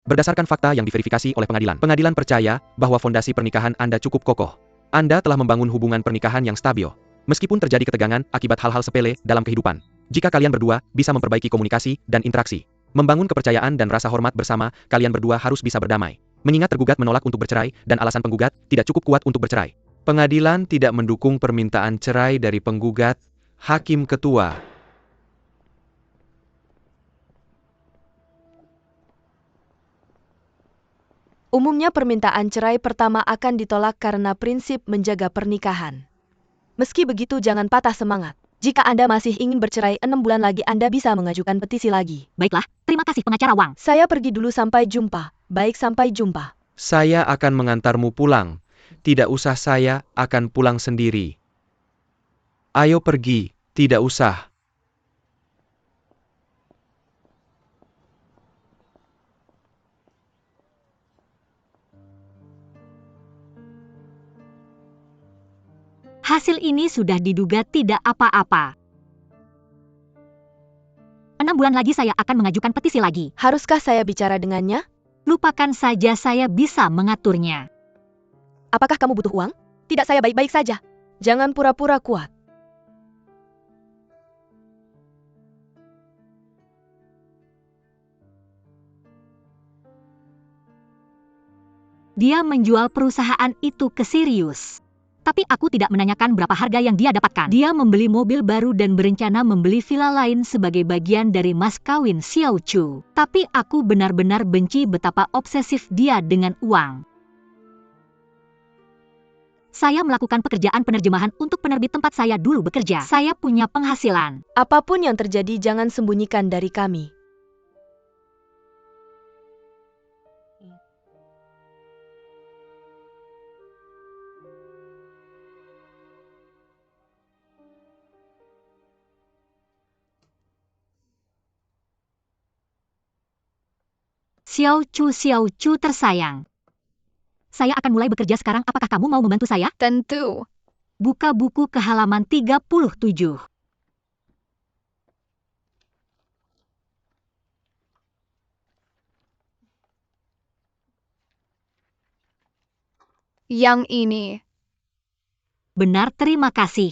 Berdasarkan fakta yang diverifikasi oleh pengadilan, pengadilan percaya bahwa fondasi pernikahan Anda cukup kokoh. Anda telah membangun hubungan pernikahan yang stabil. Meskipun terjadi ketegangan akibat hal-hal sepele dalam kehidupan, jika kalian berdua bisa memperbaiki komunikasi dan interaksi, membangun kepercayaan dan rasa hormat bersama, kalian berdua harus bisa berdamai. Mengingat tergugat menolak untuk bercerai dan alasan penggugat tidak cukup kuat untuk bercerai. Pengadilan tidak mendukung permintaan cerai dari penggugat. Hakim Ketua. Umumnya permintaan cerai pertama akan ditolak karena prinsip menjaga pernikahan. Meski begitu jangan patah semangat. Jika Anda masih ingin bercerai 6 bulan lagi Anda bisa mengajukan petisi lagi. Baiklah, terima kasih pengacara Wang. Saya pergi dulu sampai jumpa. Baik sampai jumpa. Saya akan mengantarmu pulang. Tidak usah saya akan pulang sendiri. Ayo pergi, tidak usah. Hasil ini sudah diduga tidak apa-apa. 6 bulan lagi saya akan mengajukan petisi lagi. Haruskah saya bicara dengannya? Lupakan saja, saya bisa mengaturnya. Apakah kamu butuh uang? Tidak, saya baik-baik saja. Jangan pura-pura kuat. Dia menjual perusahaan itu ke Sirius. Tapi aku tidak menanyakan berapa harga yang dia dapatkan. Dia membeli mobil baru dan berencana membeli villa lain sebagai bagian dari mas kawin Xiao Chu. Tapi aku benar-benar benci betapa obsesif dia dengan uang. Saya melakukan pekerjaan penerjemahan untuk penerbit tempat saya dulu bekerja. Saya punya penghasilan. Apapun yang terjadi jangan sembunyikan dari kami. Xiao Chu tersayang. Saya akan mulai bekerja sekarang. Apakah kamu mau membantu saya? Tentu. Buka buku ke halaman 37. Yang ini. Benar, terima kasih.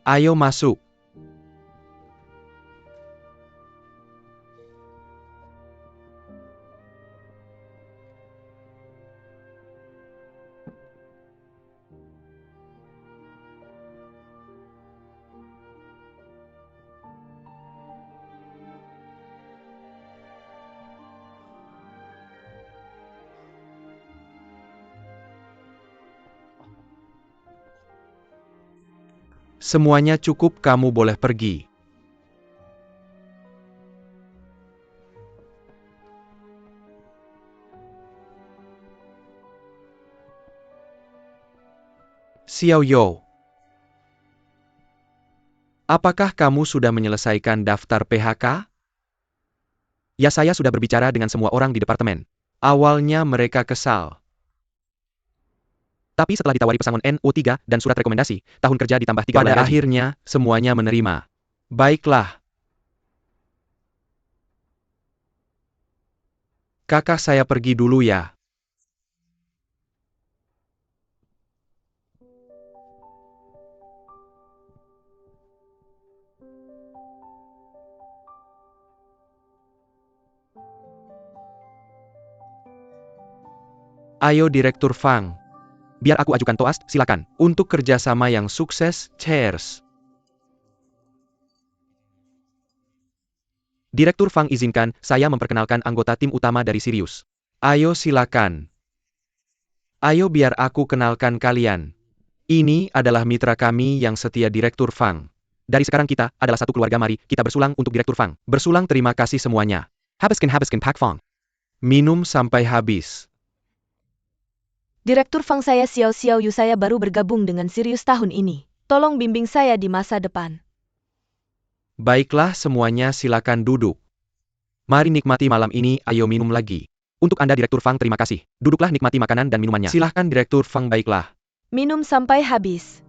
Ayo masuk. Semuanya cukup, kamu boleh pergi. Xiao Yo. Apakah kamu sudah menyelesaikan daftar PHK? Ya, saya sudah berbicara dengan semua orang di departemen. Awalnya mereka kesal. Tapi setelah ditawari pesangon NO3 dan surat rekomendasi, tahun kerja ditambah 3 bulan gaji. Pada akhirnya, semuanya menerima. Baiklah. Kakak saya pergi dulu ya. Ayo Direktur Fang. Biar aku ajukan toast, silakan. Untuk kerjasama yang sukses, cheers. Direktur Fang izinkan saya memperkenalkan anggota tim utama dari Sirius. Ayo silakan. Ayo biar aku kenalkan kalian. Ini adalah mitra kami yang setia Direktur Fang. Dari sekarang kita adalah satu keluarga, mari kita bersulang untuk Direktur Fang. Bersulang, terima kasih semuanya. Habiskan Pak Fang. Minum sampai habis. Direktur Fang, saya Xiao Yu, saya baru bergabung dengan Sirius tahun ini. Tolong bimbing saya di masa depan. Baiklah semuanya silakan duduk. Mari nikmati malam ini, ayo minum lagi. Untuk Anda Direktur Fang terima kasih. Duduklah nikmati makanan dan minumannya. Silahkan Direktur Fang baiklah. Minum sampai habis.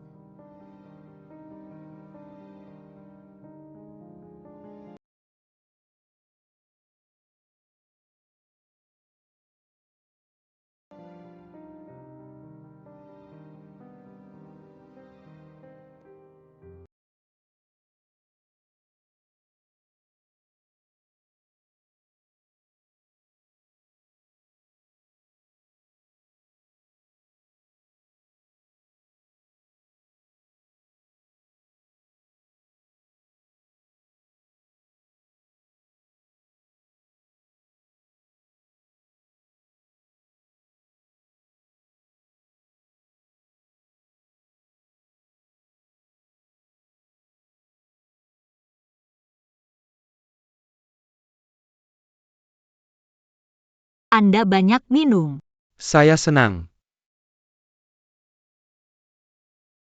Anda banyak minum. Saya senang.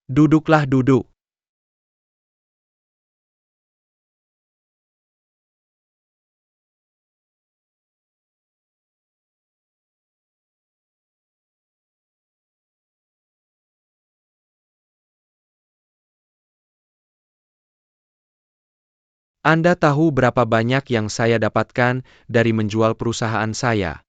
Duduklah duduk. Anda tahu berapa banyak yang saya dapatkan dari menjual perusahaan saya.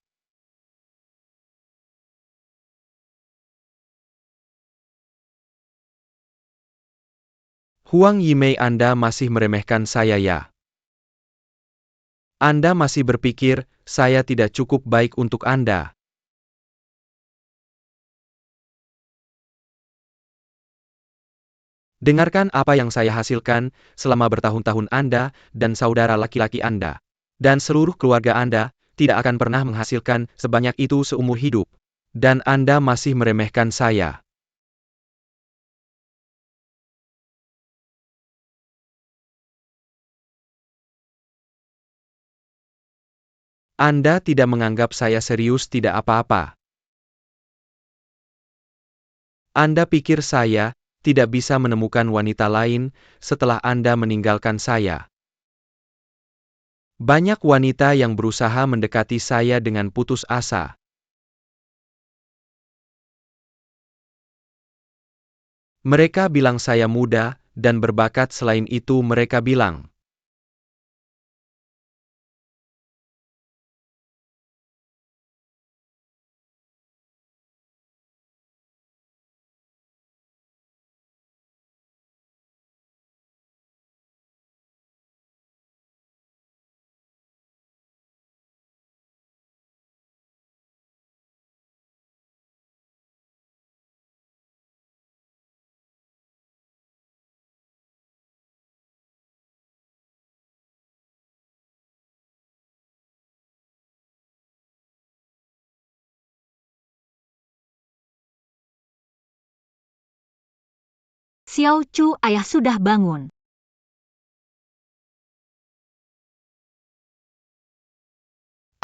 Huang Yimei, Anda masih meremehkan saya ya? Anda masih berpikir saya tidak cukup baik untuk Anda. Dengarkan apa yang saya hasilkan selama bertahun-tahun Anda dan saudara laki-laki Anda. Dan seluruh keluarga Anda tidak akan pernah menghasilkan sebanyak itu seumur hidup. Dan Anda masih meremehkan saya. Anda tidak menganggap saya serius, tidak apa-apa. Anda pikir saya tidak bisa menemukan wanita lain setelah Anda meninggalkan saya. Banyak wanita yang berusaha mendekati saya dengan putus asa. Mereka bilang saya muda dan berbakat, selain itu mereka bilang Xiao Chu, ayah sudah bangun.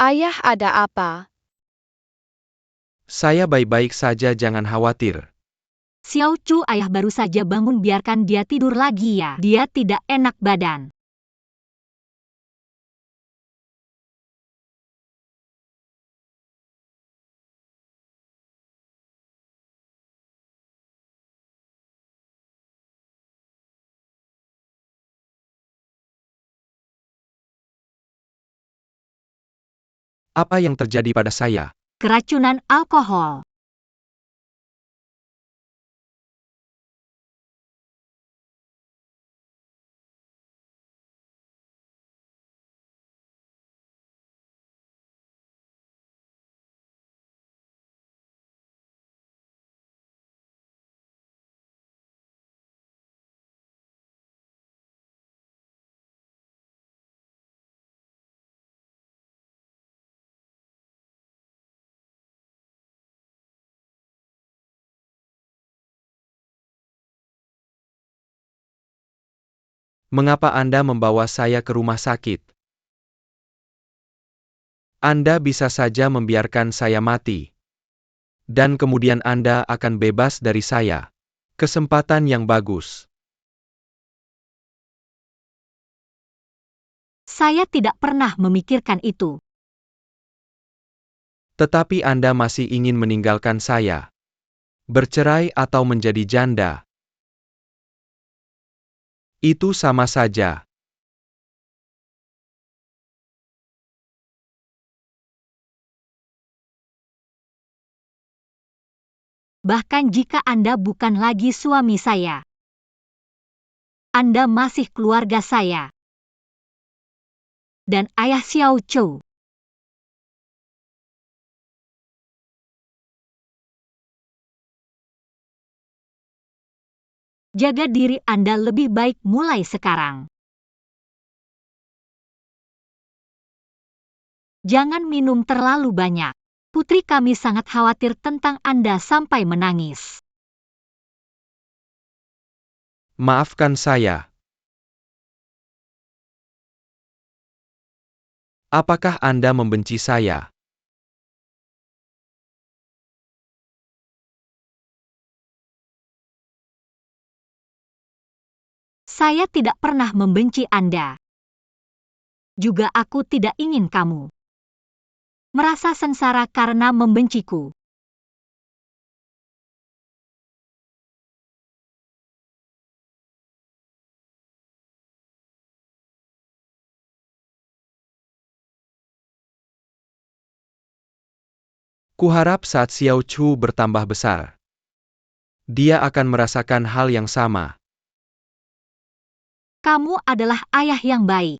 Ayah, ada apa? saya baik-baik saja, jangan khawatir. Xiao Chu, ayah baru saja bangun, biarkan dia tidur lagi ya. Dia tidak enak badan. Apa yang terjadi pada saya? Keracunan alkohol. Mengapa Anda membawa saya ke rumah sakit? Anda bisa saja membiarkan saya mati. Dan kemudian Anda akan bebas dari saya. Kesempatan yang bagus. Saya tidak pernah memikirkan itu. Tetapi Anda masih ingin meninggalkan saya. Bercerai atau menjadi janda. Itu sama saja. Bahkan jika Anda bukan lagi suami saya. Anda masih keluarga saya. Dan ayah Xiao Chou. Jaga diri Anda lebih baik mulai sekarang. Jangan minum terlalu banyak. Putri kami sangat khawatir tentang Anda sampai menangis. Maafkan saya. Apakah Anda membenci saya? Saya tidak pernah membenci Anda. Juga aku tidak ingin kamu merasa sengsara karena membenciku. Kuharap saat Xiao Chu bertambah besar, dia akan merasakan hal yang sama. Kamu adalah ayah yang baik.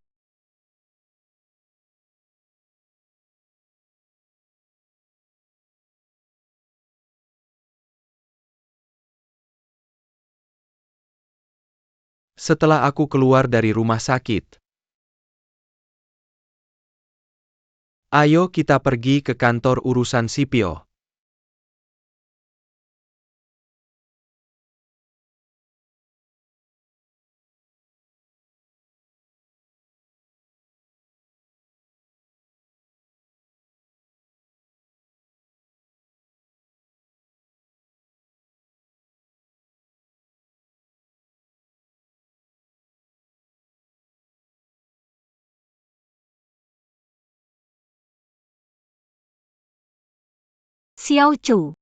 Setelah aku keluar dari rumah sakit, ayo kita pergi ke kantor urusan sipil. Xiao Chu.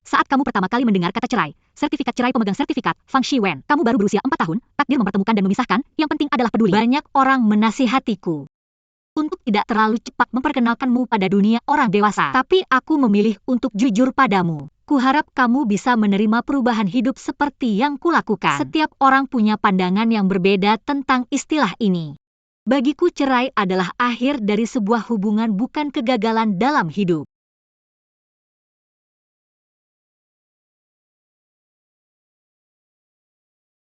Saat kamu pertama kali mendengar kata cerai, sertifikat cerai pemegang sertifikat, Fang Shiwen, kamu baru berusia 4 tahun, takdir mempertemukan dan memisahkan, yang penting adalah peduli. Banyak orang menasihatiku untuk tidak terlalu cepat memperkenalkanmu pada dunia orang dewasa. Tapi aku memilih untuk jujur padamu. Kuharap kamu bisa menerima perubahan hidup seperti yang kulakukan. Setiap orang punya pandangan yang berbeda tentang istilah ini. Bagiku cerai adalah akhir dari sebuah hubungan, bukan kegagalan dalam hidup.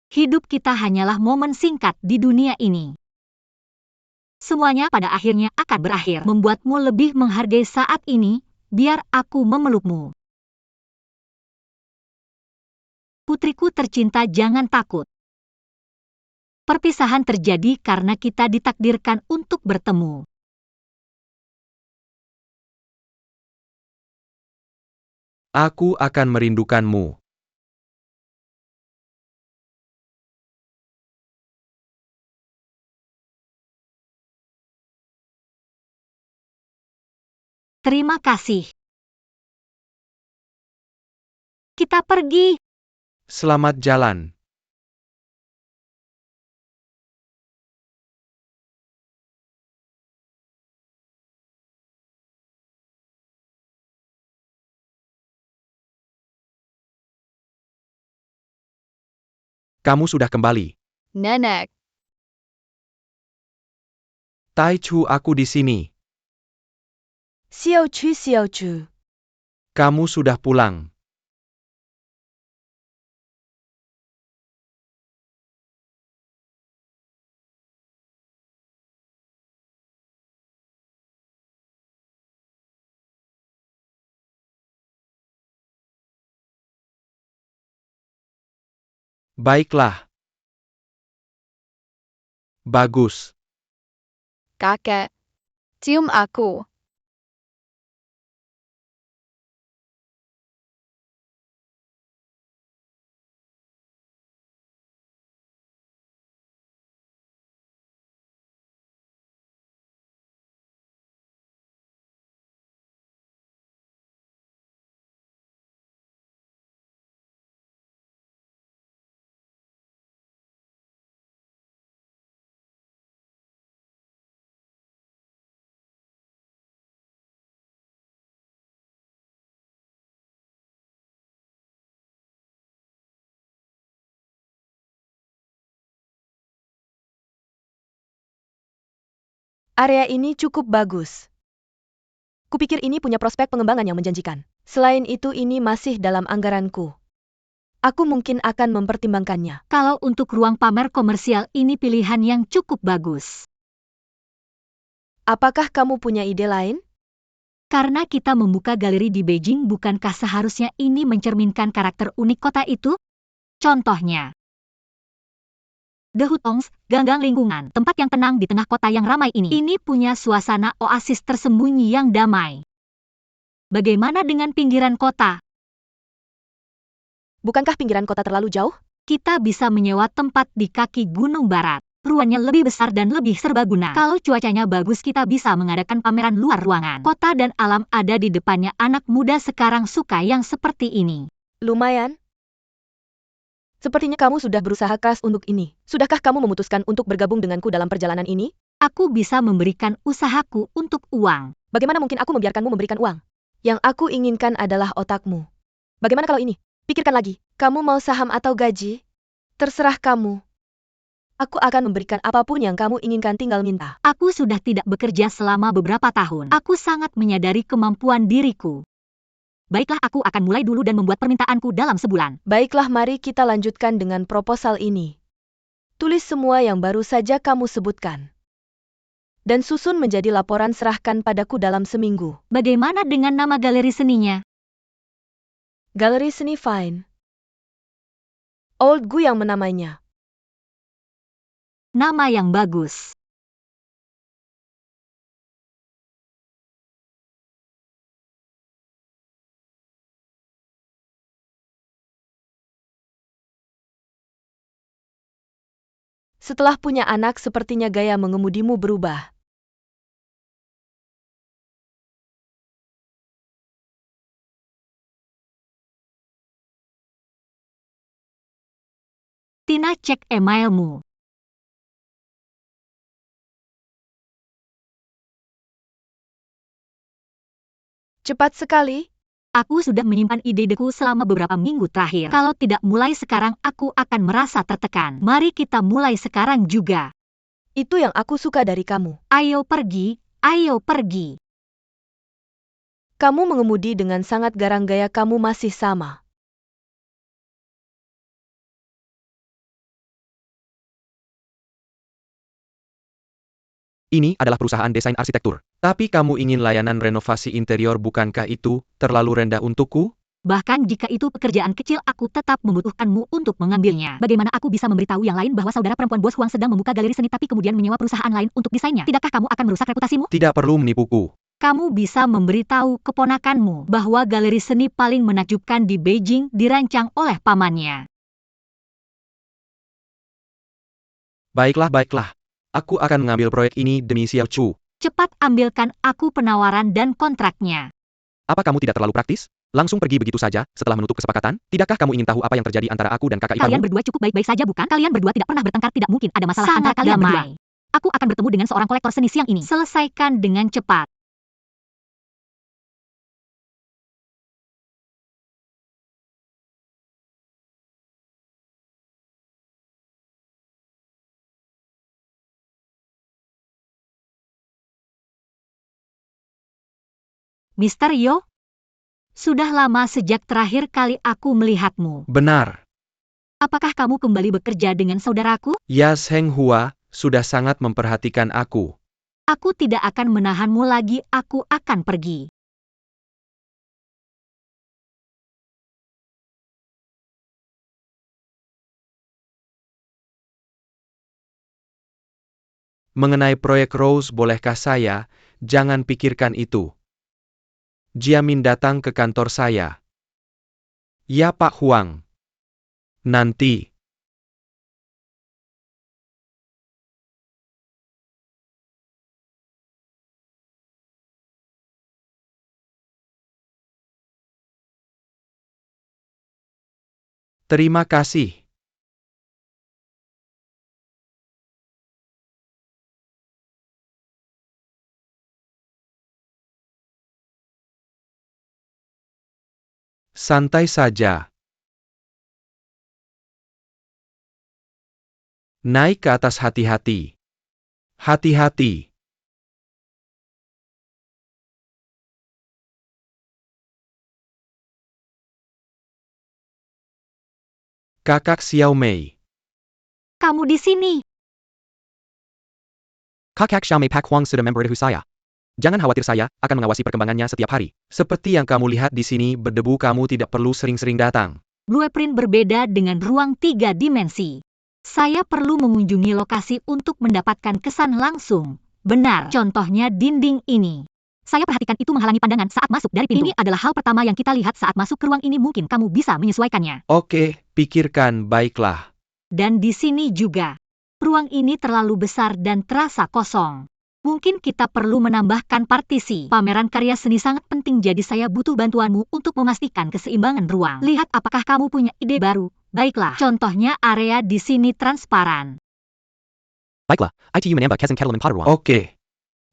Hidup kita hanyalah momen singkat di dunia ini. Semuanya pada akhirnya akan berakhir. Membuatmu lebih menghargai saat ini, biar aku memelukmu. Putriku tercinta, jangan takut. Perpisahan terjadi karena kita ditakdirkan untuk bertemu. Aku akan merindukanmu. Terima kasih. Kita pergi. Selamat jalan. Kamu sudah kembali. Nenek, Tai Chu, aku di sini. Xiao Chu, Xiao Chu. Kamu sudah pulang. Baiklah. Bagus. Kakek, cium aku. Area ini cukup bagus. Kupikir ini punya prospek pengembangan yang menjanjikan. Selain itu ini masih dalam anggaranku. Aku mungkin akan mempertimbangkannya. Kalau untuk ruang pamer komersial ini pilihan yang cukup bagus. Apakah kamu punya ide lain? Karena kita membuka galeri di Beijing, bukankah seharusnya ini mencerminkan karakter unik kota itu? Contohnya, The Hutongs, ganggang lingkungan, tempat yang tenang di tengah kota yang ramai ini. Ini punya suasana oasis tersembunyi yang damai. Bagaimana dengan pinggiran kota? Bukankah pinggiran kota terlalu jauh? Kita bisa menyewa tempat di kaki gunung barat. Ruangannya lebih besar dan lebih serbaguna. Kalau cuacanya bagus, kita bisa mengadakan pameran luar ruangan. Kota dan alam ada di depannya. Anak muda sekarang suka yang seperti ini. Lumayan. Sepertinya kamu sudah berusaha keras untuk ini. Sudahkah kamu memutuskan untuk bergabung denganku dalam perjalanan ini? Aku bisa memberikan usahaku untuk uang. Bagaimana mungkin aku membiarkanmu memberikan uang? Yang aku inginkan adalah otakmu. Bagaimana kalau ini? Pikirkan lagi. Kamu mau saham atau gaji? Terserah kamu. Aku akan memberikan apapun yang kamu inginkan, tinggal minta. Aku sudah tidak bekerja selama beberapa tahun. Aku sangat menyadari kemampuan diriku. Baiklah, aku akan mulai dulu dan membuat permintaanku dalam sebulan. Baiklah, mari kita lanjutkan dengan proposal ini. Tulis semua yang baru saja kamu sebutkan. Dan susun menjadi laporan, serahkan padaku dalam seminggu. Bagaimana dengan nama galeri seninya? Galeri Seni Fine. Old Gu yang menamainya. Nama yang bagus. Setelah punya anak, sepertinya gaya mengemudimu berubah. Tina, cek emailmu. Cepat sekali. Aku sudah menyimpan ide-ideku selama beberapa minggu terakhir. Kalau tidak mulai sekarang, aku akan merasa tertekan. Mari kita mulai sekarang juga. Itu yang aku suka dari kamu. Ayo pergi, ayo pergi. Kamu mengemudi dengan sangat garang, gaya kamu masih sama. Ini adalah perusahaan desain arsitektur. Tapi kamu ingin layanan renovasi interior, bukankah itu terlalu rendah untukku? Bahkan jika itu pekerjaan kecil, aku tetap membutuhkanmu untuk mengambilnya. Bagaimana aku bisa memberitahu yang lain bahwa saudara perempuan bos Huang sedang membuka galeri seni tapi kemudian menyewa perusahaan lain untuk desainnya? Tidakkah kamu akan merusak reputasimu? Tidak perlu menipuku. Kamu bisa memberitahu keponakanmu bahwa galeri seni paling menakjubkan di Beijing dirancang oleh pamannya. Baiklah, baiklah. Aku akan mengambil proyek ini demi Xiao Chu. Cepat ambilkan aku penawaran dan kontraknya. Apa kamu tidak terlalu praktis? Langsung pergi begitu saja, setelah menutup kesepakatan? Tidakkah kamu ingin tahu apa yang terjadi antara aku dan kakak Kalian iparmu? berdua cukup baik-baik saja, bukan? Kalian berdua tidak pernah bertengkar, tidak mungkin ada masalah antara kalian berdua. Aku akan bertemu dengan seorang kolektor seni siang ini. Selesaikan dengan cepat. Mr. Yo, sudah lama sejak terakhir kali aku melihatmu. Benar. Apakah kamu kembali bekerja dengan saudaraku? Ya, Sheng Hua sudah sangat memperhatikan aku. Aku tidak akan menahanmu lagi, aku akan pergi. Mengenai proyek Rose, bolehkah saya? Jangan pikirkan itu. Jiamin datang ke kantor saya. Ya, Pak Huang. Nanti. Terima kasih. Santai saja. Naik ke atas, hati-hati. Hati-hati. Kakak Xiao Mei. Kamu di sini. Kakak Xiao Mei Pak Huang sudah memberitahu saya. Jangan khawatir, saya akan mengawasi perkembangannya setiap hari. Seperti yang kamu lihat di sini berdebu, kamu tidak perlu sering-sering datang. Blueprint berbeda dengan ruang 3 dimensi. Saya perlu mengunjungi lokasi untuk mendapatkan kesan langsung. Benar, contohnya dinding ini. Saya perhatikan itu menghalangi pandangan saat masuk dari pintu. Ini adalah hal pertama yang kita lihat saat masuk ke ruang ini. Mungkin kamu bisa menyesuaikannya. Oke, pikirkan baiklah. Dan di sini juga. Ruang ini terlalu besar dan terasa kosong. Mungkin kita perlu menambahkan partisi. Pameran karya seni sangat penting, jadi saya butuh bantuanmu untuk memastikan keseimbangan ruang. Lihat apakah kamu punya ide baru. Baiklah, contohnya area di sini transparan. Baiklah, ITU menambah kesan kettle pada ruang. Oke.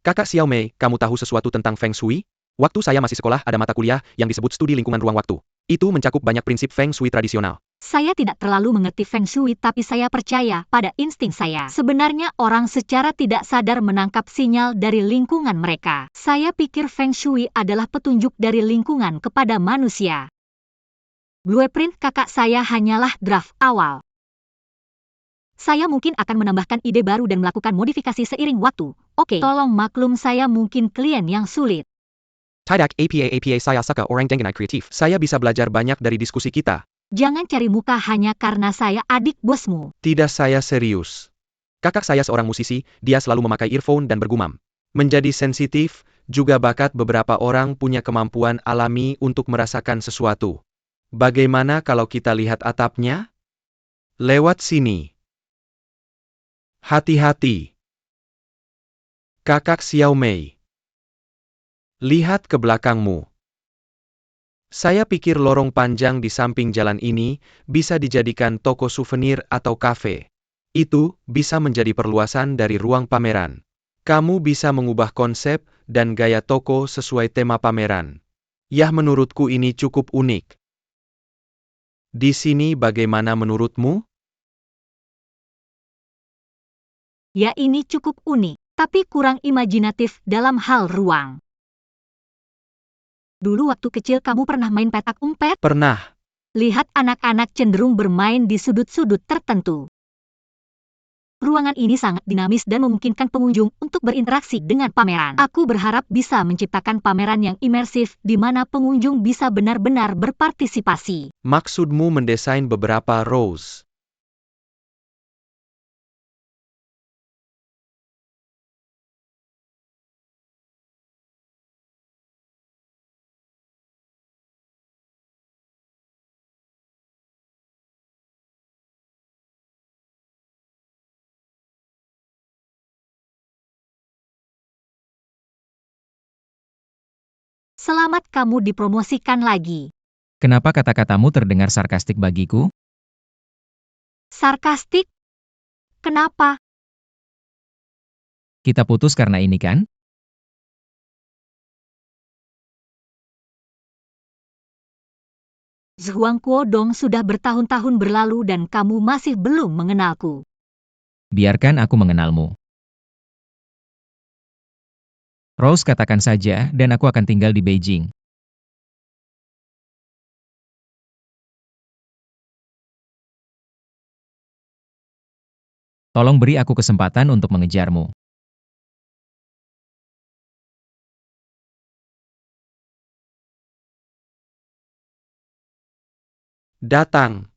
Kakak Xiao Mei, kamu tahu sesuatu tentang Feng Shui? Waktu saya masih sekolah ada mata kuliah yang disebut studi lingkungan ruang waktu. Itu mencakup banyak prinsip Feng Shui tradisional. Saya tidak terlalu mengerti Feng Shui, tapi saya percaya pada insting saya. Sebenarnya orang secara tidak sadar menangkap sinyal dari lingkungan mereka. Saya pikir Feng Shui adalah petunjuk dari lingkungan kepada manusia. Blueprint kakak saya hanyalah draft awal. Saya mungkin akan menambahkan ide baru dan melakukan modifikasi seiring waktu. Oke, tolong maklum saya mungkin klien yang sulit. Tidak, APA saya suka orang dengan kreatif. Saya bisa belajar banyak dari diskusi kita. Jangan cari muka hanya karena saya adik bosmu. Tidak, saya serius. Kakak saya seorang musisi, dia selalu memakai earphone dan bergumam. Menjadi sensitif, juga bakat. Beberapa orang punya kemampuan alami untuk merasakan sesuatu. Bagaimana kalau kita lihat atapnya? Lewat sini. Hati-hati. Kakak Xiao Mei. Lihat ke belakangmu. Saya pikir lorong panjang di samping jalan ini bisa dijadikan toko souvenir atau kafe. Itu bisa menjadi perluasan dari ruang pameran. Kamu bisa mengubah konsep dan gaya toko sesuai tema pameran. Ya, menurutku ini cukup unik. Di sini bagaimana menurutmu? Ya, ini cukup unik, tapi kurang imajinatif dalam hal ruang. Dulu waktu kecil kamu pernah main petak umpet? Pernah. Lihat anak-anak cenderung bermain di sudut-sudut tertentu. Ruangan ini sangat dinamis dan memungkinkan pengunjung untuk berinteraksi dengan pameran. Aku berharap bisa menciptakan pameran yang imersif di mana pengunjung bisa benar-benar berpartisipasi. Maksudmu mendesain beberapa rows? Selamat, kamu dipromosikan lagi. Kenapa kata-katamu terdengar sarkastik bagiku? Sarkastik? Kenapa? Kita putus karena ini kan? Zhuang Kuodong sudah bertahun-tahun berlalu dan kamu masih belum mengenalku. Biarkan aku mengenalmu. Rose, katakan saja, dan aku akan tinggal di Beijing. Tolong beri aku kesempatan untuk mengejarmu. Datang.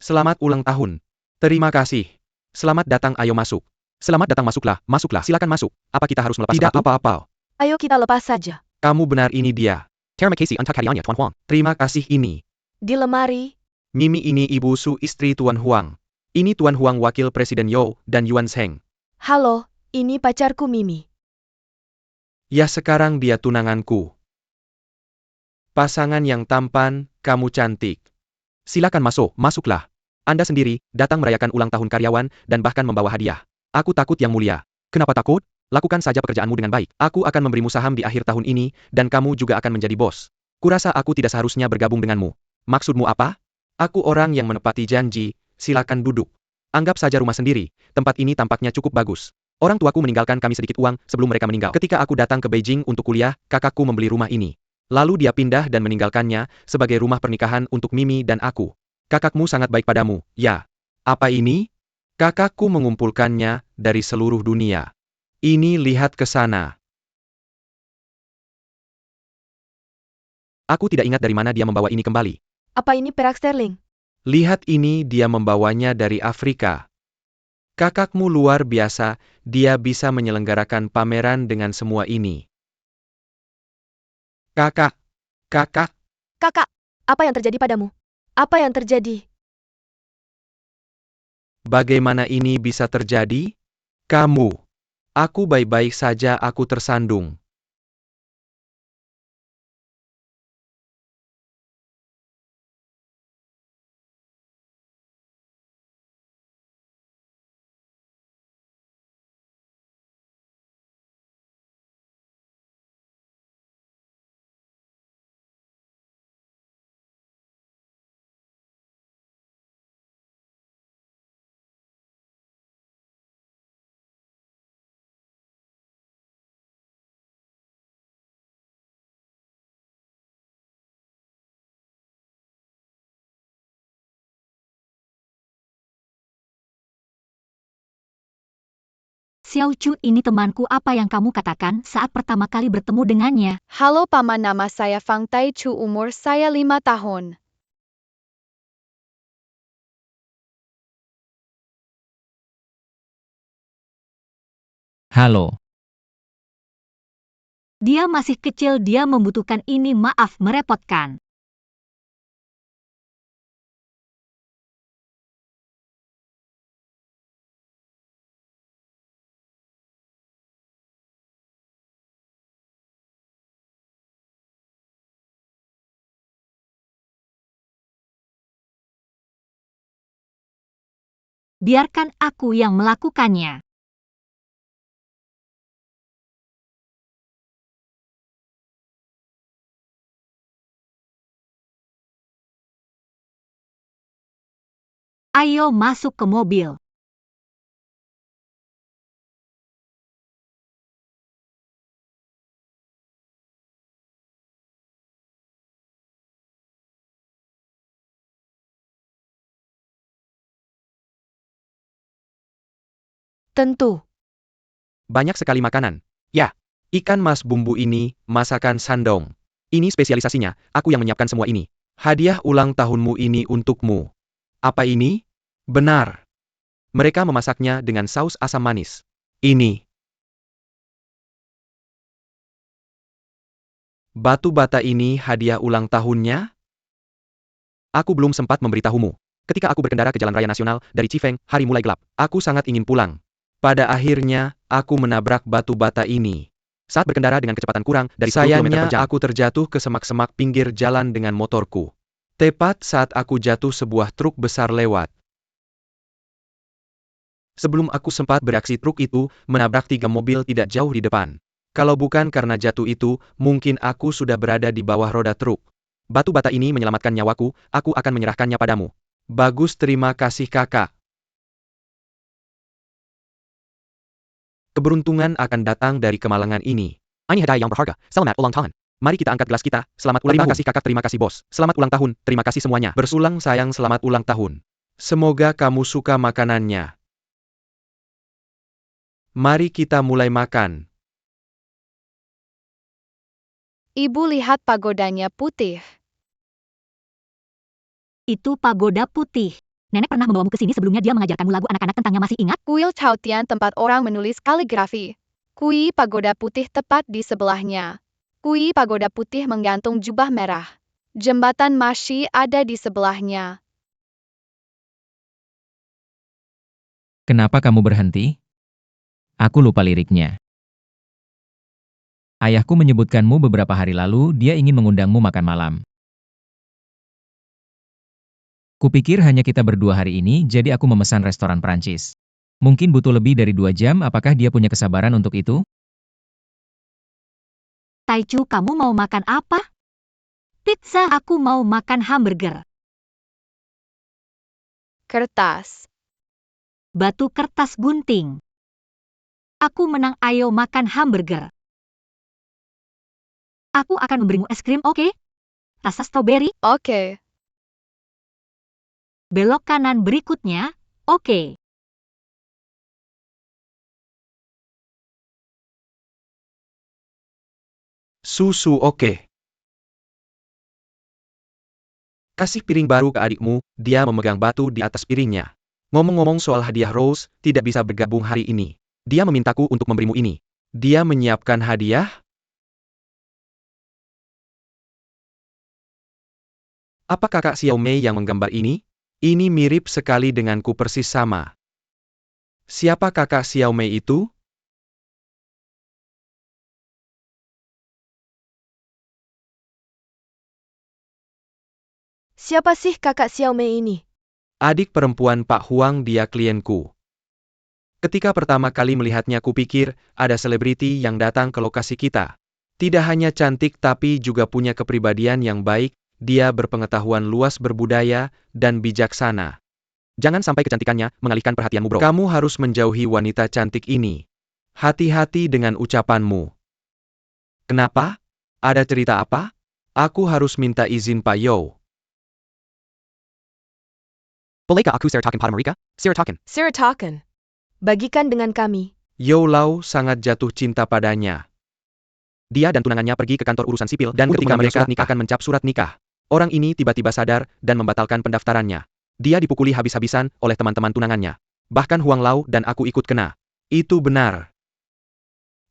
Selamat ulang tahun. Terima kasih. Selamat datang, ayo masuk. Selamat datang, masuklah, silakan masuk. Apa kita harus melepas sepatu? Tidak apa-apa. Ayo kita lepas saja. Kamu benar, ini dia. Terima kasih untuk hadiahnya, Tuan Huang. Terima kasih ini. Di lemari. Mimi, ini Ibu Su, istri Tuan Huang. Ini Tuan Huang, wakil Presiden You dan Yuan Sheng. Halo, ini pacarku Mimi. Ya, sekarang dia tunanganku. Pasangan yang tampan, kamu cantik. Silakan masuklah. Anda sendiri datang merayakan ulang tahun karyawan dan bahkan membawa hadiah. Aku takut, Yang Mulia. Kenapa takut? Lakukan saja pekerjaanmu dengan baik. Aku akan memberimu saham di akhir tahun ini, dan kamu juga akan menjadi bos. Kurasa aku tidak seharusnya bergabung denganmu. Maksudmu apa? Aku orang yang menepati janji, silakan duduk. Anggap saja rumah sendiri, tempat ini tampaknya cukup bagus. Orang tuaku meninggalkan kami sedikit uang sebelum mereka meninggal. Ketika aku datang ke Beijing untuk kuliah, kakakku membeli rumah ini. Lalu dia pindah dan meninggalkannya sebagai rumah pernikahan untuk Mimi dan aku. Kakakmu sangat baik padamu, ya. Apa ini? Kakakku mengumpulkannya dari seluruh dunia. Ini lihat ke sana. Aku tidak ingat dari mana dia membawa ini kembali. Apa ini perak sterling? Lihat ini dia membawanya dari Afrika. Kakakmu luar biasa, dia bisa menyelenggarakan pameran dengan semua ini. Kakak. Kakak, apa yang terjadi padamu? Apa yang terjadi? Bagaimana ini bisa terjadi? Kamu. Aku baik-baik saja, aku tersandung. Xiao Chu, ini temanku. Apa yang kamu katakan saat pertama kali bertemu dengannya? Halo Paman, nama saya Fang Tai Chu, umur saya 5 tahun. Halo. Dia masih kecil, dia membutuhkan ini. Maaf merepotkan. Biarkan aku yang melakukannya. Ayo masuk ke mobil. Tentu. Banyak sekali makanan. Ya, ikan mas bumbu ini, masakan Shandong. Ini spesialisasinya, aku yang menyiapkan semua ini. Hadiah ulang tahunmu ini untukmu. Apa ini? Benar. Mereka memasaknya dengan saus asam manis. Ini. Batu bata ini hadiah ulang tahunnya? Aku belum sempat memberitahumu. Ketika aku berkendara ke Jalan Raya Nasional dari Chifeng, hari mulai gelap. Aku sangat ingin pulang. Pada akhirnya, aku menabrak batu bata ini. Saat berkendara dengan kecepatan kurang dari 10 km per jam, aku terjatuh ke semak-semak pinggir jalan dengan motorku. Tepat saat aku jatuh, sebuah truk besar lewat. Sebelum aku sempat bereaksi, truk itu menabrak 3 mobil tidak jauh di depan. Kalau bukan karena jatuh itu, mungkin aku sudah berada di bawah roda truk. Batu bata ini menyelamatkan nyawaku, aku akan menyerahkannya padamu. Bagus, terima kasih kakak. Keberuntungan akan datang dari kemalangan ini. Ini hadiah yang berharga. Selamat ulang tahun. Mari kita angkat gelas kita. Selamat ulang tahun. Terima kasih kakak, terima kasih bos. Selamat ulang tahun, terima kasih semuanya. Bersulang sayang, selamat ulang tahun. Semoga kamu suka makanannya. Mari kita mulai makan. Ibu, lihat pagodanya putih. Itu pagoda putih. Nenek pernah membawamu ke sini sebelumnya. Dia mengajarkanmu lagu anak-anak tentangnya, masih ingat? Kuil Chaotian, tempat orang menulis kaligrafi. Kui pagoda putih tepat di sebelahnya. Kui pagoda putih menggantung jubah merah. Jembatan Mashi ada di sebelahnya. Kenapa kamu berhenti? Aku lupa liriknya. Ayahku menyebutkanmu beberapa hari lalu, dia ingin mengundangmu makan malam. Kupikir hanya kita berdua hari ini, jadi aku memesan restoran Prancis. Mungkin butuh lebih dari 2 jam, apakah dia punya kesabaran untuk itu? Taichu, kamu mau makan apa? Pizza, aku mau makan hamburger. Kertas. Batu kertas gunting. Aku menang, ayo makan hamburger. Aku akan memberimu es krim, oke? Rasa stroberi, Oke. belok kanan berikutnya, oke. Susu oke. Kasih piring baru ke adikmu, dia memegang batu di atas piringnya. Ngomong-ngomong soal hadiah Rose, tidak bisa bergabung hari ini. Dia memintaku untuk memberimu ini. Dia menyiapkan hadiah? Apa kakak Xiao Mei yang menggambar ini? Ini mirip sekali denganku persis sama. Siapa kakak Xiao Mei itu? Siapa sih kakak Xiao Mei ini? Adik perempuan Pak Huang, dia klienku. Ketika pertama kali melihatnya kupikir, ada selebriti yang datang ke lokasi kita. Tidak hanya cantik tapi juga punya kepribadian yang baik, dia berpengetahuan luas berbudaya, dan bijaksana. Jangan sampai kecantikannya mengalihkan perhatianmu bro. Kamu harus menjauhi wanita cantik ini. Hati-hati dengan ucapanmu. Kenapa? Ada cerita apa? Aku harus minta izin Pak Yo. Bolehkah aku sertakan pada mereka? Sertakan. Sertakan. Bagikan dengan kami. Yo Lau sangat jatuh cinta padanya. Dia dan tunangannya pergi ke kantor urusan sipil dan ketika mereka akan mencap surat nikah. Orang ini tiba-tiba sadar dan membatalkan pendaftarannya. Dia dipukuli habis-habisan oleh teman-teman tunangannya. Bahkan Huang Lau dan aku ikut kena. Itu benar.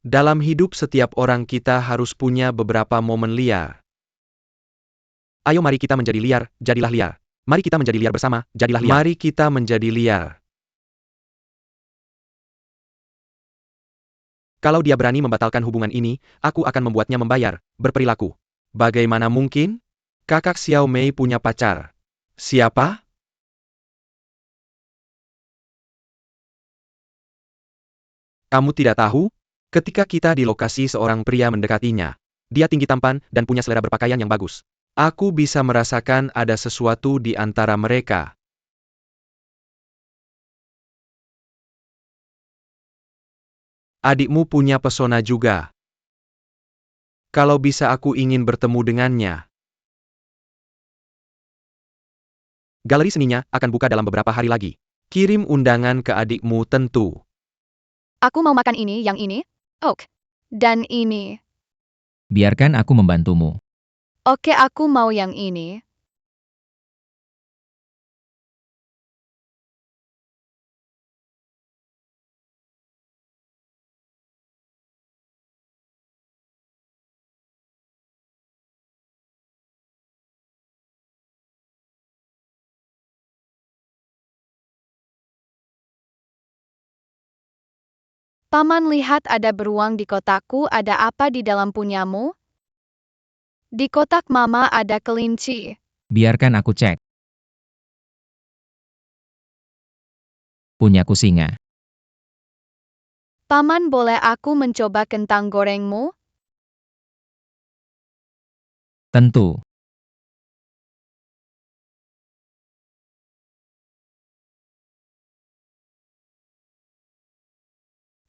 Dalam hidup setiap orang kita harus punya beberapa momen liar. Ayo mari kita menjadi liar, jadilah liar. Mari kita menjadi liar bersama, jadilah liar. Mari kita menjadi liar. Kalau dia berani membatalkan hubungan ini, aku akan membuatnya membayar, berperilaku. Bagaimana mungkin? Kakak Xiao Mei punya pacar. Siapa? Kamu tidak tahu? Ketika kita di lokasi seorang pria mendekatinya. Dia tinggi tampan dan punya selera berpakaian yang bagus. Aku bisa merasakan ada sesuatu di antara mereka. Adikmu punya pesona juga. Kalau bisa aku ingin bertemu dengannya. Galeri seninya akan buka dalam beberapa hari lagi. Kirim undangan ke adikmu tentu. Aku mau makan ini, yang ini. Oke. Dan ini. Biarkan aku membantumu. Oke, aku mau yang ini. Paman lihat ada beruang di kotakku, ada apa di dalam punyamu? Di kotak mama ada kelinci. Biarkan aku cek. Punyaku singa. Paman, boleh aku mencoba kentang gorengmu? Tentu.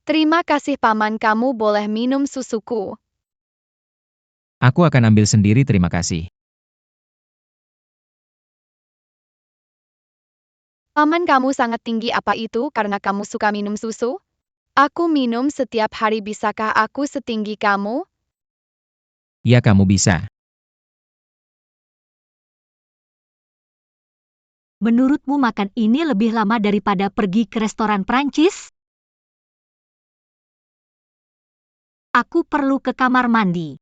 Terima kasih paman, kamu boleh minum susuku. Aku akan ambil sendiri, terima kasih. Paman, kamu sangat tinggi, apa itu karena kamu suka minum susu? Aku minum setiap hari, bisakah aku setinggi kamu? Ya kamu bisa. Menurutmu makan ini lebih lama daripada pergi ke restoran Prancis? Aku perlu ke kamar mandi.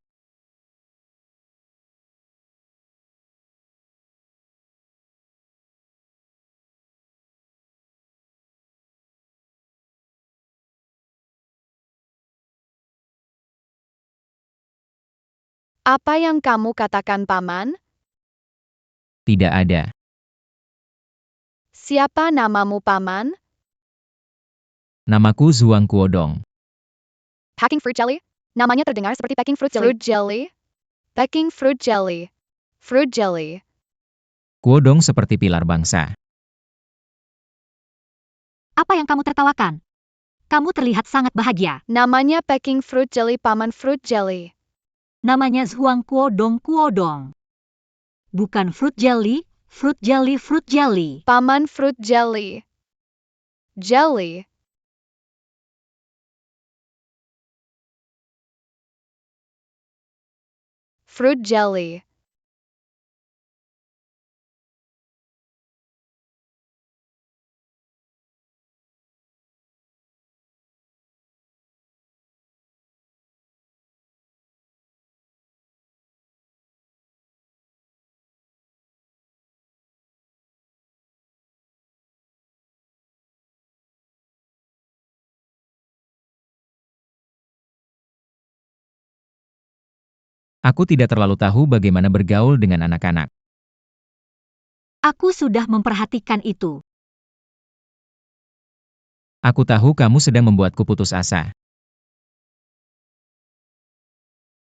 Apa yang kamu katakan, paman? Tidak ada. Siapa namamu, paman? Namaku Zuang Kuodong. Packing fruit jelly? Namanya terdengar seperti packing fruit jelly. Fruit jelly? Packing fruit jelly. Fruit jelly. Kuodong seperti pilar bangsa. Apa yang kamu tertawakan? Kamu terlihat sangat bahagia. Namanya packing fruit jelly, paman, fruit jelly. Namanya Zhuang Kuodong Kuodong. Bukan fruit jelly, fruit jelly, fruit jelly. Paman fruit jelly. Jelly. Fruit jelly. Aku tidak terlalu tahu bagaimana bergaul dengan anak-anak. Aku sudah memperhatikan itu. Aku tahu kamu sedang membuatku putus asa.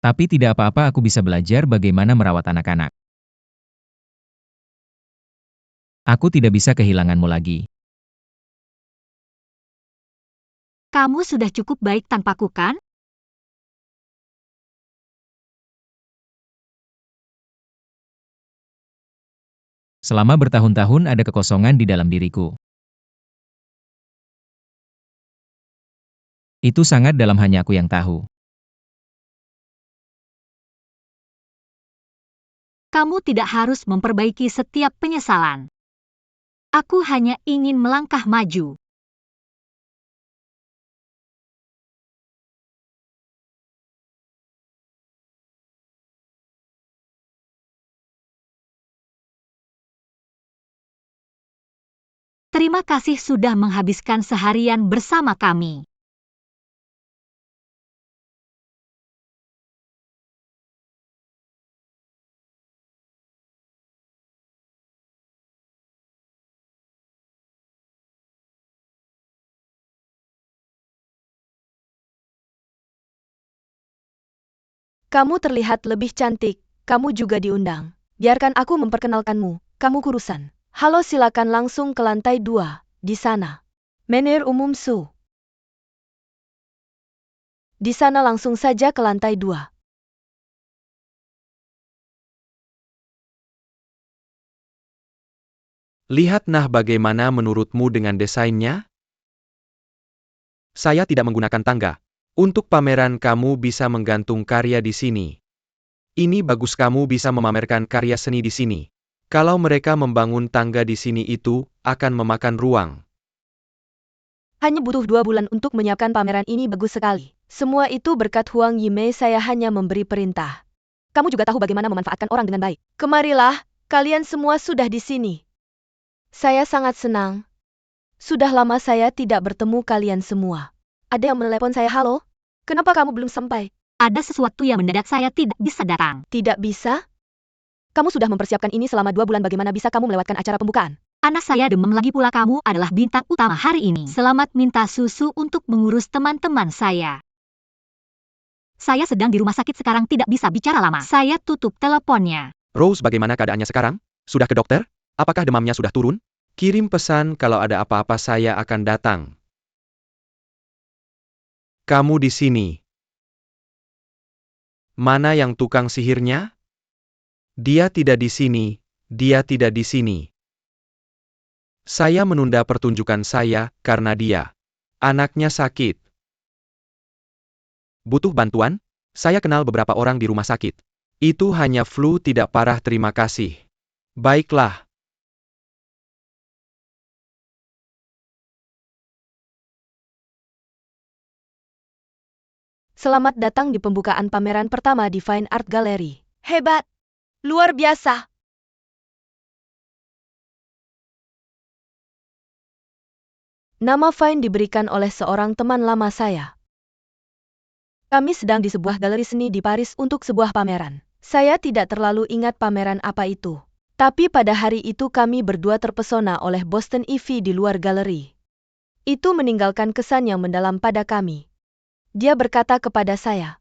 Tapi tidak apa-apa, aku bisa belajar bagaimana merawat anak-anak. Aku tidak bisa kehilanganmu lagi. Kamu sudah cukup baik tanpaku, kan? Selama bertahun-tahun ada kekosongan di dalam diriku. Itu sangat dalam, hanya aku yang tahu. Kamu tidak harus memperbaiki setiap penyesalan. Aku hanya ingin melangkah maju. Terima kasih sudah menghabiskan seharian bersama kami. Kamu terlihat lebih cantik, kamu juga diundang. Biarkan aku memperkenalkanmu, kamu kurusan. Halo, silakan langsung ke lantai 2, di sana. Menir umum Su. Di sana langsung saja ke lantai 2. Lihat nah bagaimana menurutmu dengan desainnya? Saya tidak menggunakan tangga. Untuk pameran kamu bisa menggantung karya di sini. Ini bagus, kamu bisa memamerkan karya seni di sini. Kalau mereka membangun tangga di sini itu akan memakan ruang. Hanya butuh 2 bulan untuk menyiapkan pameran ini, bagus sekali. Semua itu berkat Huang Yimei, saya hanya memberi perintah. Kamu juga tahu bagaimana memanfaatkan orang dengan baik. Kemarilah, kalian semua sudah di sini. Saya sangat senang. Sudah lama saya tidak bertemu kalian semua. Ada yang menelepon saya, halo? Kenapa kamu belum sampai? Ada sesuatu yang mendadak saya tidak bisa datang. Tidak bisa? Kamu sudah mempersiapkan ini selama 2 bulan, bagaimana bisa kamu melewatkan acara pembukaan? Anak saya demam, lagi pula kamu adalah bintang utama hari ini. Selamat minta susu untuk mengurus teman-teman saya. Saya sedang di rumah sakit sekarang, tidak bisa bicara lama. Saya tutup teleponnya. Rose, bagaimana keadaannya sekarang? Sudah ke dokter? Apakah demamnya sudah turun? Kirim pesan kalau ada apa-apa, saya akan datang. Kamu di sini. Mana yang tukang sihirnya? Dia tidak di sini, dia tidak di sini. Saya menunda pertunjukan saya karena dia. Anaknya sakit. Butuh bantuan? Saya kenal beberapa orang di rumah sakit. Itu hanya flu, tidak parah, terima kasih. Baiklah. Selamat datang di pembukaan pameran pertama di Fine Art Gallery. Hebat! Luar biasa! Nama Fine diberikan oleh seorang teman lama saya. Kami sedang di sebuah galeri seni di Paris untuk sebuah pameran. Saya tidak terlalu ingat pameran apa itu. Tapi pada hari itu kami berdua terpesona oleh Boston Ivy di luar galeri. Itu meninggalkan kesan yang mendalam pada kami. Dia berkata kepada saya,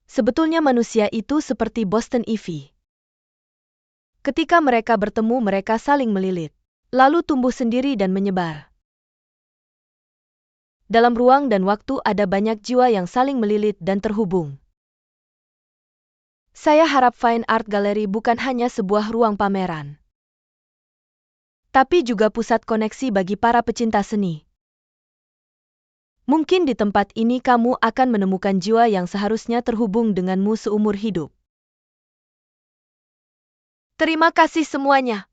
sebetulnya manusia itu seperti Boston Ivy. Ketika mereka bertemu, mereka saling melilit, lalu tumbuh sendiri dan menyebar. Dalam ruang dan waktu ada banyak jiwa yang saling melilit dan terhubung. Saya harap Fine Art Gallery bukan hanya sebuah ruang pameran, tapi juga pusat koneksi bagi para pecinta seni. Mungkin di tempat ini kamu akan menemukan jiwa yang seharusnya terhubung denganmu seumur hidup. Terima kasih semuanya.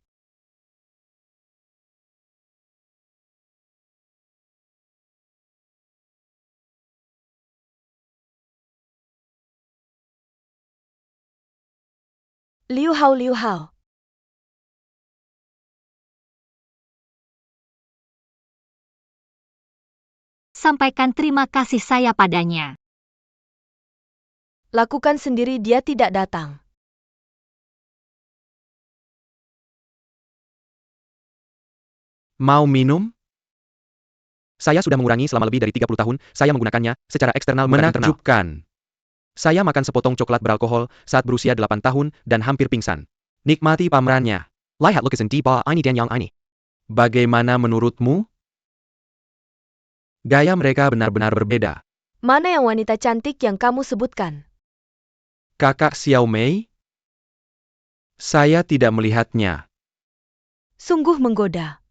Liu Hao. Sampaikan terima kasih saya padanya. Lakukan sendiri, dia tidak datang. Mau minum? Saya sudah mengurangi selama lebih dari 30 tahun, saya menggunakannya secara eksternal bukan internal. Menakjubkan. Saya makan sepotong coklat beralkohol saat berusia 8 tahun dan hampir pingsan. Nikmati pamerannya. Lihat lukisan di bawah ini dan yang ini. Bagaimana menurutmu? Gaya mereka benar-benar berbeda. Mana yang wanita cantik yang kamu sebutkan? Kakak Xiao Mei? Saya tidak melihatnya. Sungguh menggoda.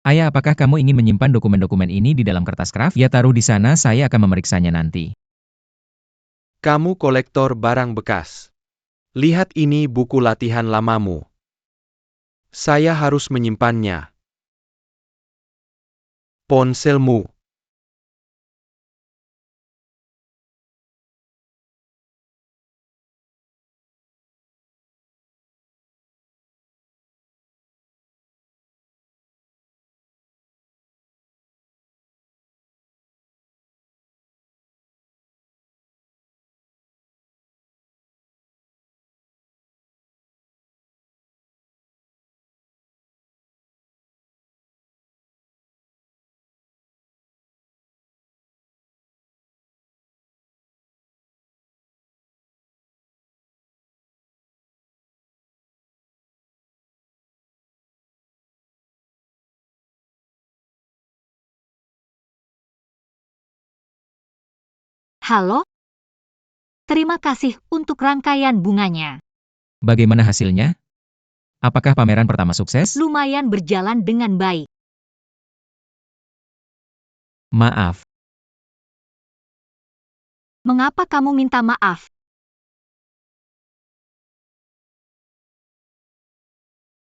Ayah, apakah kamu ingin menyimpan dokumen-dokumen ini di dalam kertas kraft? Ya, taruh di sana, saya akan memeriksanya nanti. Kamu kolektor barang bekas. Lihat ini buku latihan lamamu. Saya harus menyimpannya. Ponselmu. Halo? Terima kasih untuk rangkaian bunganya. Bagaimana hasilnya? Apakah pameran pertama sukses? Lumayan berjalan dengan baik. Maaf, Mengapa kamu minta maaf?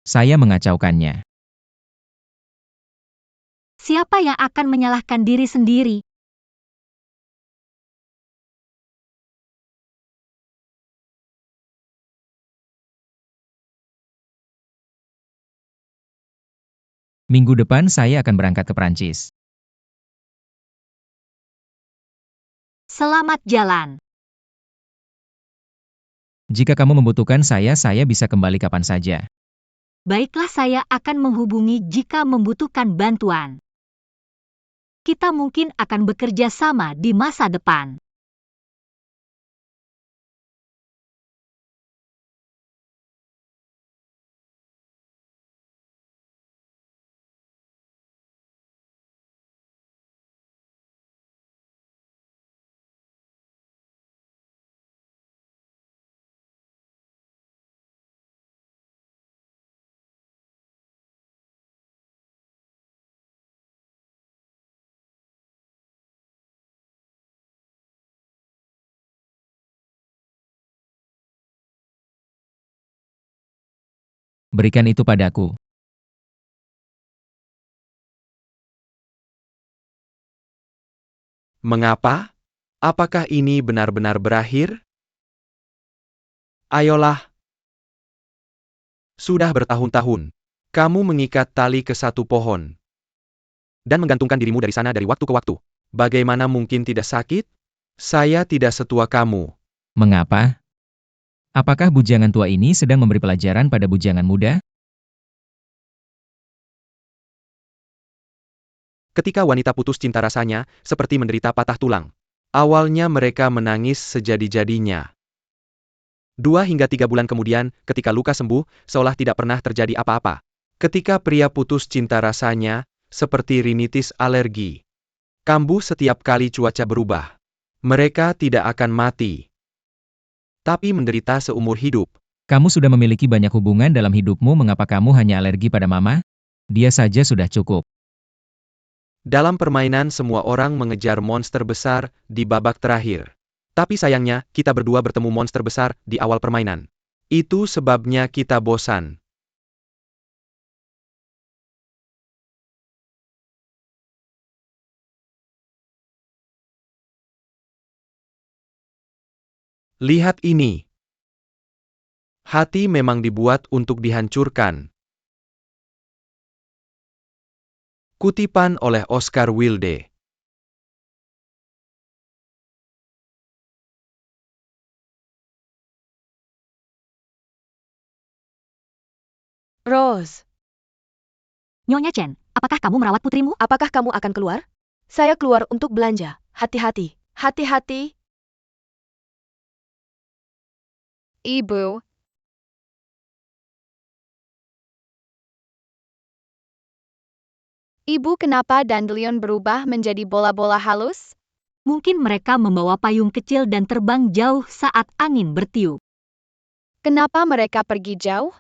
saya mengacaukannya. Siapa yang akan menyalahkan diri sendiri? Minggu depan saya akan berangkat ke Prancis. Selamat jalan. Jika kamu membutuhkan saya bisa kembali kapan saja. Baiklah, saya akan menghubungi jika membutuhkan bantuan. Kita mungkin akan bekerja sama di masa depan. Berikan itu padaku. Mengapa? Apakah ini benar-benar berakhir? Ayolah. Sudah bertahun-tahun. Kamu mengikat tali ke satu pohon. Dan menggantungkan dirimu dari sana dari waktu ke waktu. Bagaimana mungkin tidak sakit? Saya tidak setua kamu. Mengapa? Apakah bujangan tua ini sedang memberi pelajaran pada bujangan muda? Ketika wanita putus cinta rasanya, seperti menderita patah tulang. Awalnya mereka menangis sejadi-jadinya. 2 hingga 3 bulan kemudian, ketika luka sembuh, seolah tidak pernah terjadi apa-apa. Ketika pria putus cinta rasanya, seperti rinitis alergi. Kambuh setiap kali cuaca berubah. Mereka tidak akan mati, tapi menderita seumur hidup. Kamu sudah memiliki banyak hubungan dalam hidupmu, mengapa kamu hanya alergi pada mama? Dia saja sudah cukup. Dalam permainan semua orang mengejar monster besar di babak terakhir. Tapi sayangnya, kita berdua bertemu monster besar di awal permainan. Itu sebabnya kita bosan. Lihat ini. Hati memang dibuat untuk dihancurkan. Kutipan oleh Oscar Wilde. Rose, Nyonya Chen, apakah kamu merawat putrimu? apakah kamu akan keluar? Saya keluar untuk belanja. Hati-hati. Hati-hati. Ibu. Ibu, kenapa dandelion berubah menjadi bola-bola halus? Mungkin mereka membawa payung kecil dan terbang jauh saat angin bertiup. Kenapa mereka pergi jauh?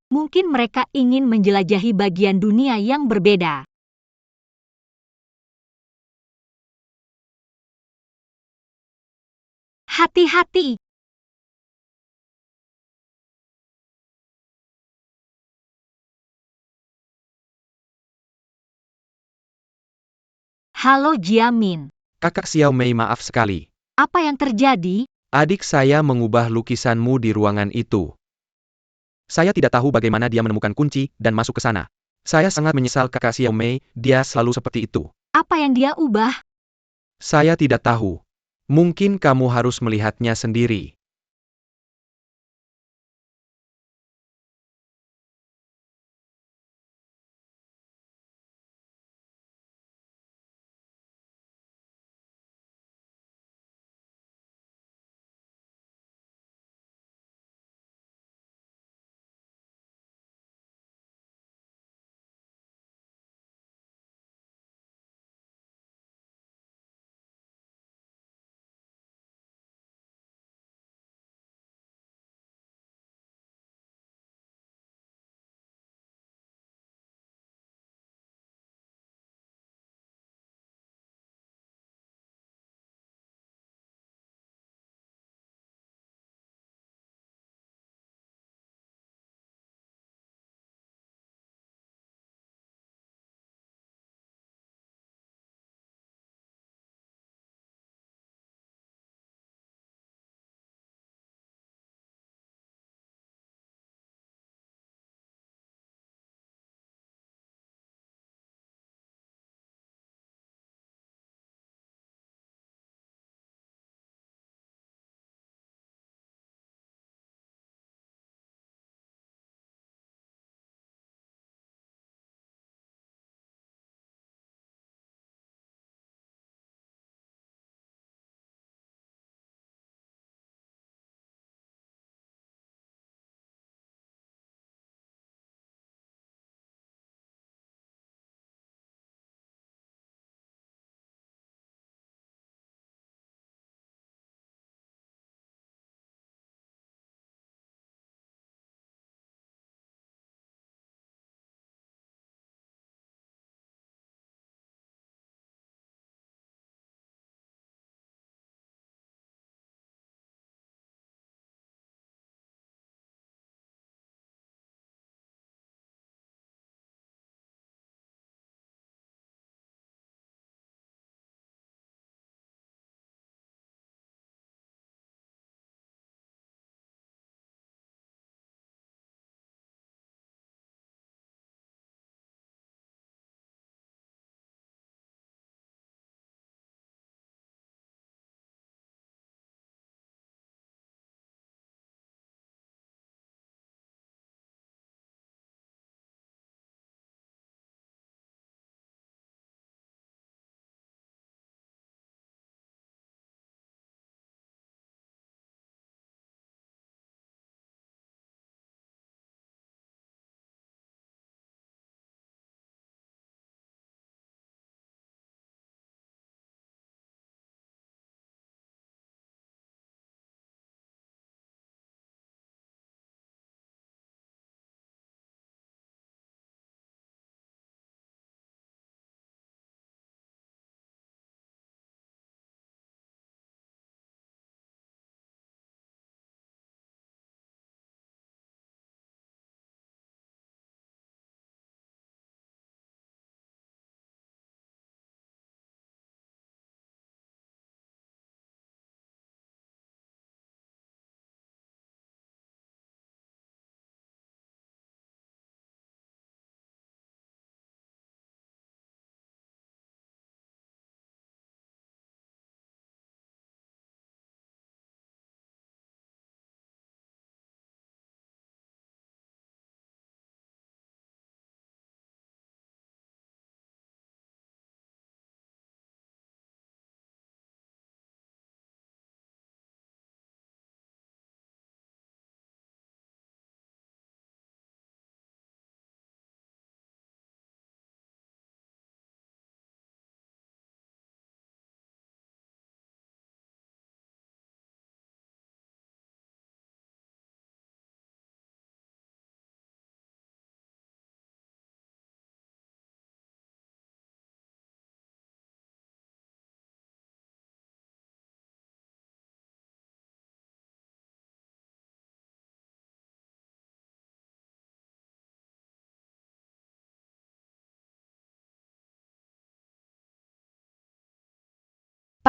Mungkin mereka ingin menjelajahi bagian dunia yang berbeda. hati-hati. Halo Jiamin, Kakak Xiao Mei, maaf sekali. apa yang terjadi? Adik saya mengubah lukisanmu di ruangan itu. Saya tidak tahu bagaimana dia menemukan kunci dan masuk ke sana. Saya sangat menyesal Kakak Xiao Mei, dia selalu seperti itu. Apa yang dia ubah? Saya tidak tahu. Mungkin kamu harus melihatnya sendiri.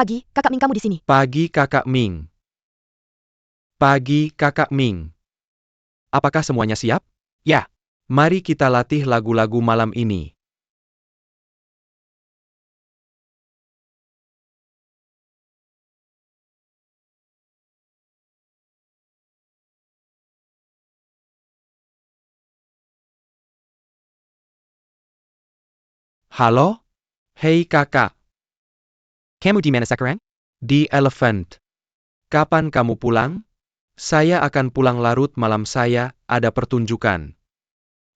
Pagi, kakak Ming kamu di sini. Pagi kakak Ming. Pagi kakak Ming. Apakah semuanya siap? Ya. Mari kita latih lagu-lagu malam ini. Halo? Hei kakak. Kamu di mana sekarang? Di Elephant. Kapan kamu pulang? Saya akan pulang larut malam, saya ada pertunjukan.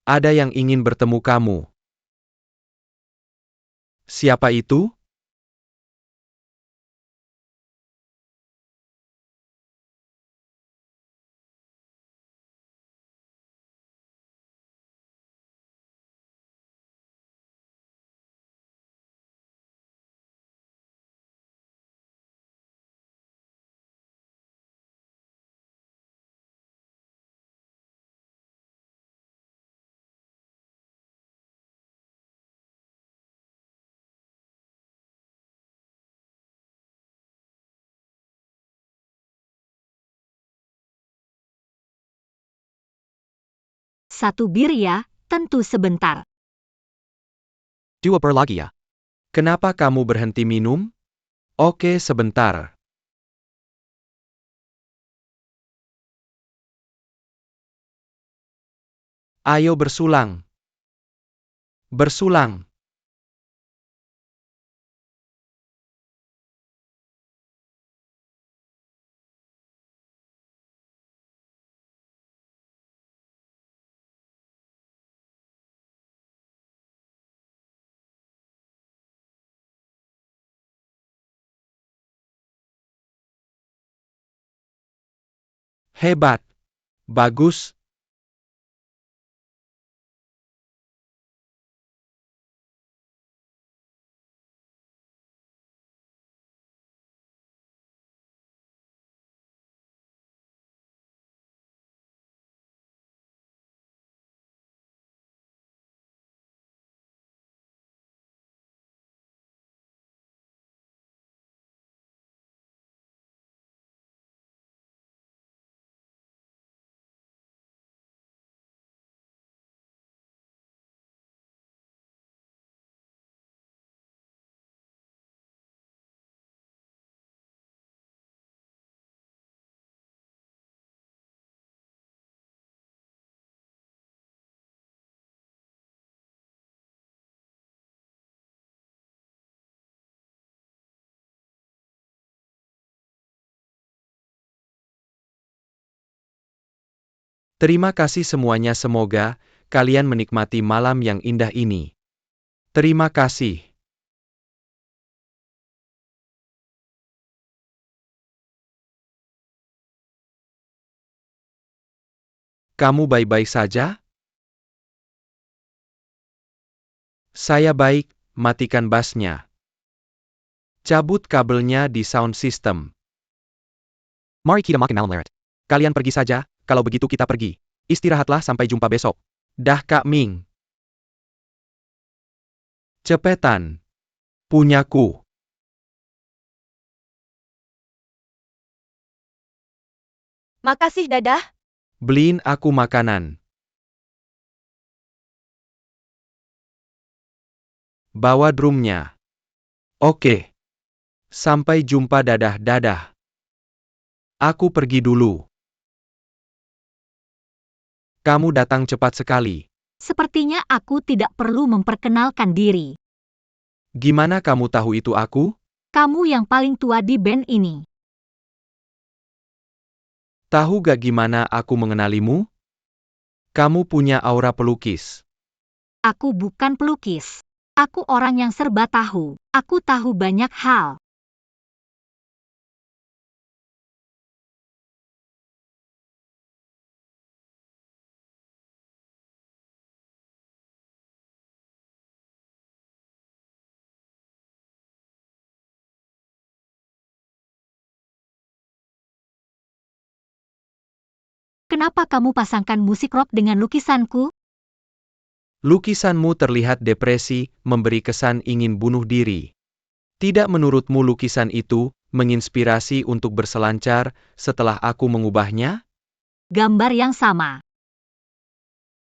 Ada yang ingin bertemu kamu. Siapa itu? Satu bir ya, tentu sebentar. Dua per lagi ya. Kenapa kamu berhenti minum? Oke, sebentar. Ayo bersulang. Bersulang. Hebat. Bagus. Terima kasih semuanya, semoga kalian menikmati malam yang indah ini. Terima kasih. Kamu baik-baik saja? Saya baik, matikan bassnya. Cabut kabelnya di sound system. Mari kita makin malam leret. Kalian pergi saja, kalau begitu kita pergi. Istirahatlah sampai jumpa besok. Dah Kak Ming. Cepetan. Punyaku. Makasih, dadah. Beliin aku makanan. Bawa drumnya. Oke. Sampai jumpa, dadah-dadah. Aku pergi dulu. Kamu datang cepat sekali. Sepertinya aku tidak perlu memperkenalkan diri. Gimana kamu tahu itu aku? Kamu yang paling tua di band ini. Tahu gak gimana aku mengenalimu? Kamu punya aura pelukis. Aku bukan pelukis. Aku orang yang serba tahu. Aku tahu banyak hal. Kenapa kamu pasangkan musik rock dengan lukisanku? Lukisanmu terlihat depresi, memberi kesan ingin bunuh diri. Tidak menurutmu lukisan itu menginspirasi untuk berselancar setelah aku mengubahnya? Gambar yang sama.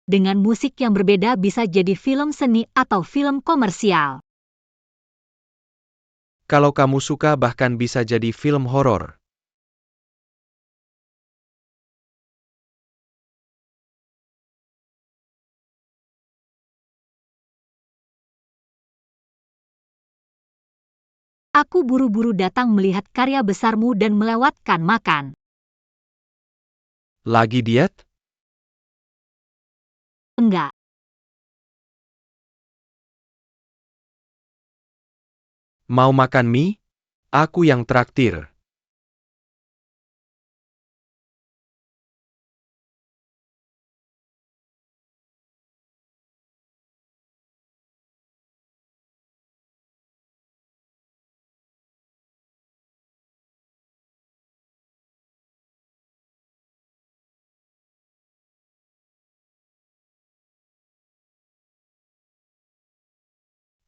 Dengan musik yang berbeda bisa jadi film seni atau film komersial. Kalau kamu suka bahkan bisa jadi film horor. Aku buru-buru datang melihat karya besarmu dan melewatkan makan. Lagi diet? Enggak. Mau makan mie? Aku yang traktir.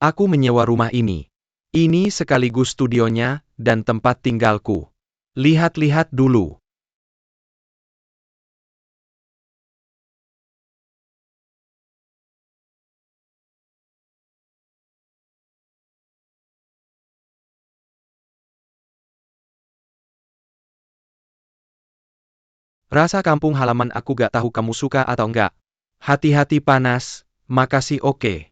Aku menyewa rumah ini. Ini sekaligus studionya dan tempat tinggalku. Lihat-lihat dulu. Rasa kampung halaman aku gak tahu kamu suka atau enggak. Hati-hati panas, makasih oke.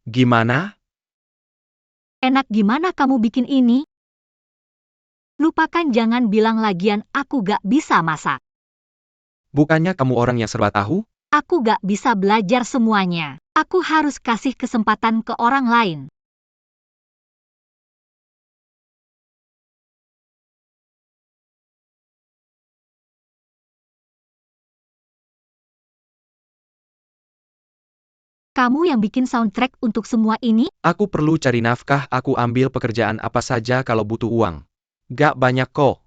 Gimana? Enak gimana kamu bikin ini? Lupakan jangan bilang lagian aku gak bisa masak. Bukannya kamu orang yang serba tahu? Aku gak bisa belajar semuanya. Aku harus kasih kesempatan ke orang lain. Kamu yang bikin soundtrack untuk semua ini? Aku perlu cari nafkah, aku ambil pekerjaan apa saja kalau butuh uang. Gak banyak kok.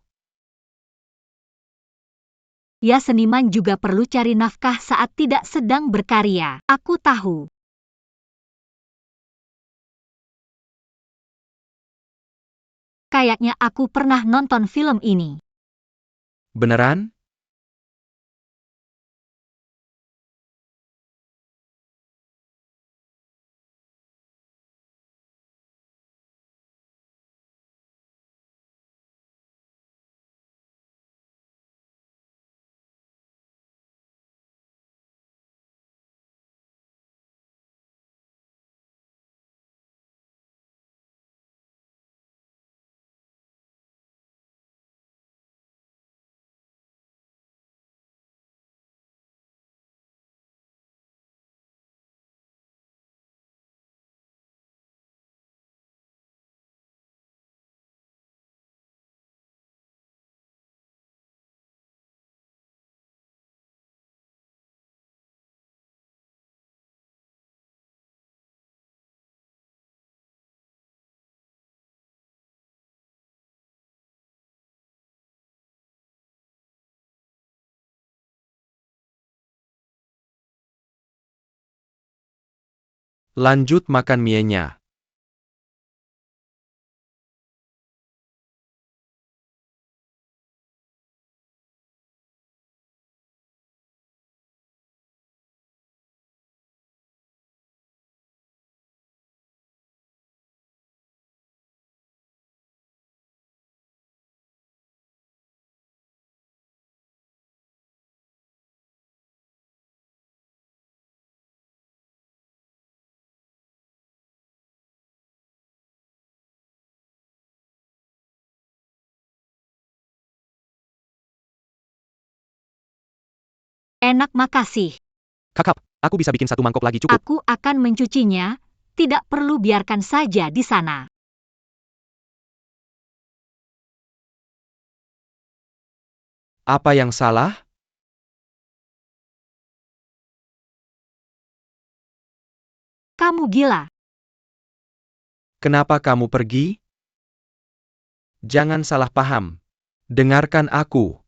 Ya seniman juga perlu cari nafkah saat tidak sedang berkarya. Aku tahu. Kayaknya aku pernah nonton film ini. Beneran? Lanjut makan mie-nya. Enak makasih. Kakak, aku bisa bikin satu mangkok lagi cukup. Aku akan mencucinya. Tidak perlu biarkan saja di sana. Apa yang salah? Kamu gila. Kenapa kamu pergi? Jangan salah paham. Dengarkan aku.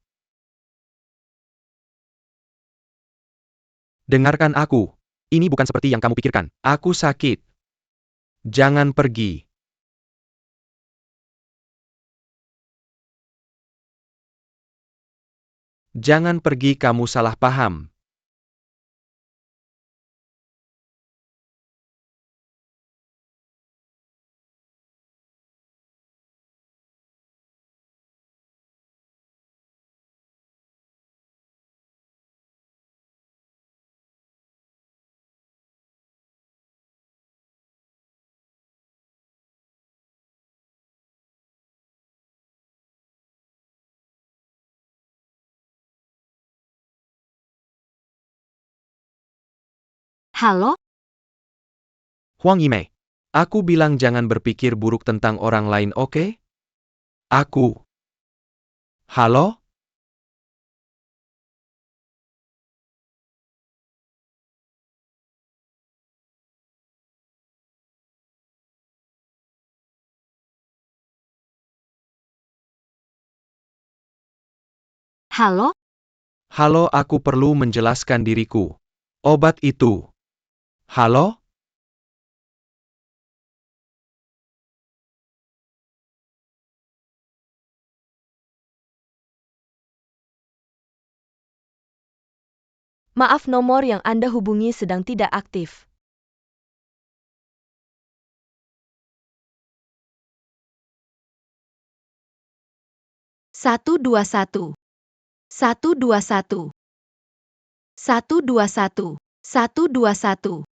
Dengarkan aku. Ini bukan seperti yang kamu pikirkan. Aku sakit. Jangan pergi. Jangan pergi, kamu salah paham. Halo? Huang Yimei. Aku bilang jangan berpikir buruk tentang orang lain, oke? Aku. Halo? Halo? Halo, aku perlu menjelaskan diriku. Obat itu. Halo? Maaf, nomor yang Anda hubungi sedang tidak aktif. Satu dua satu. 121 121 121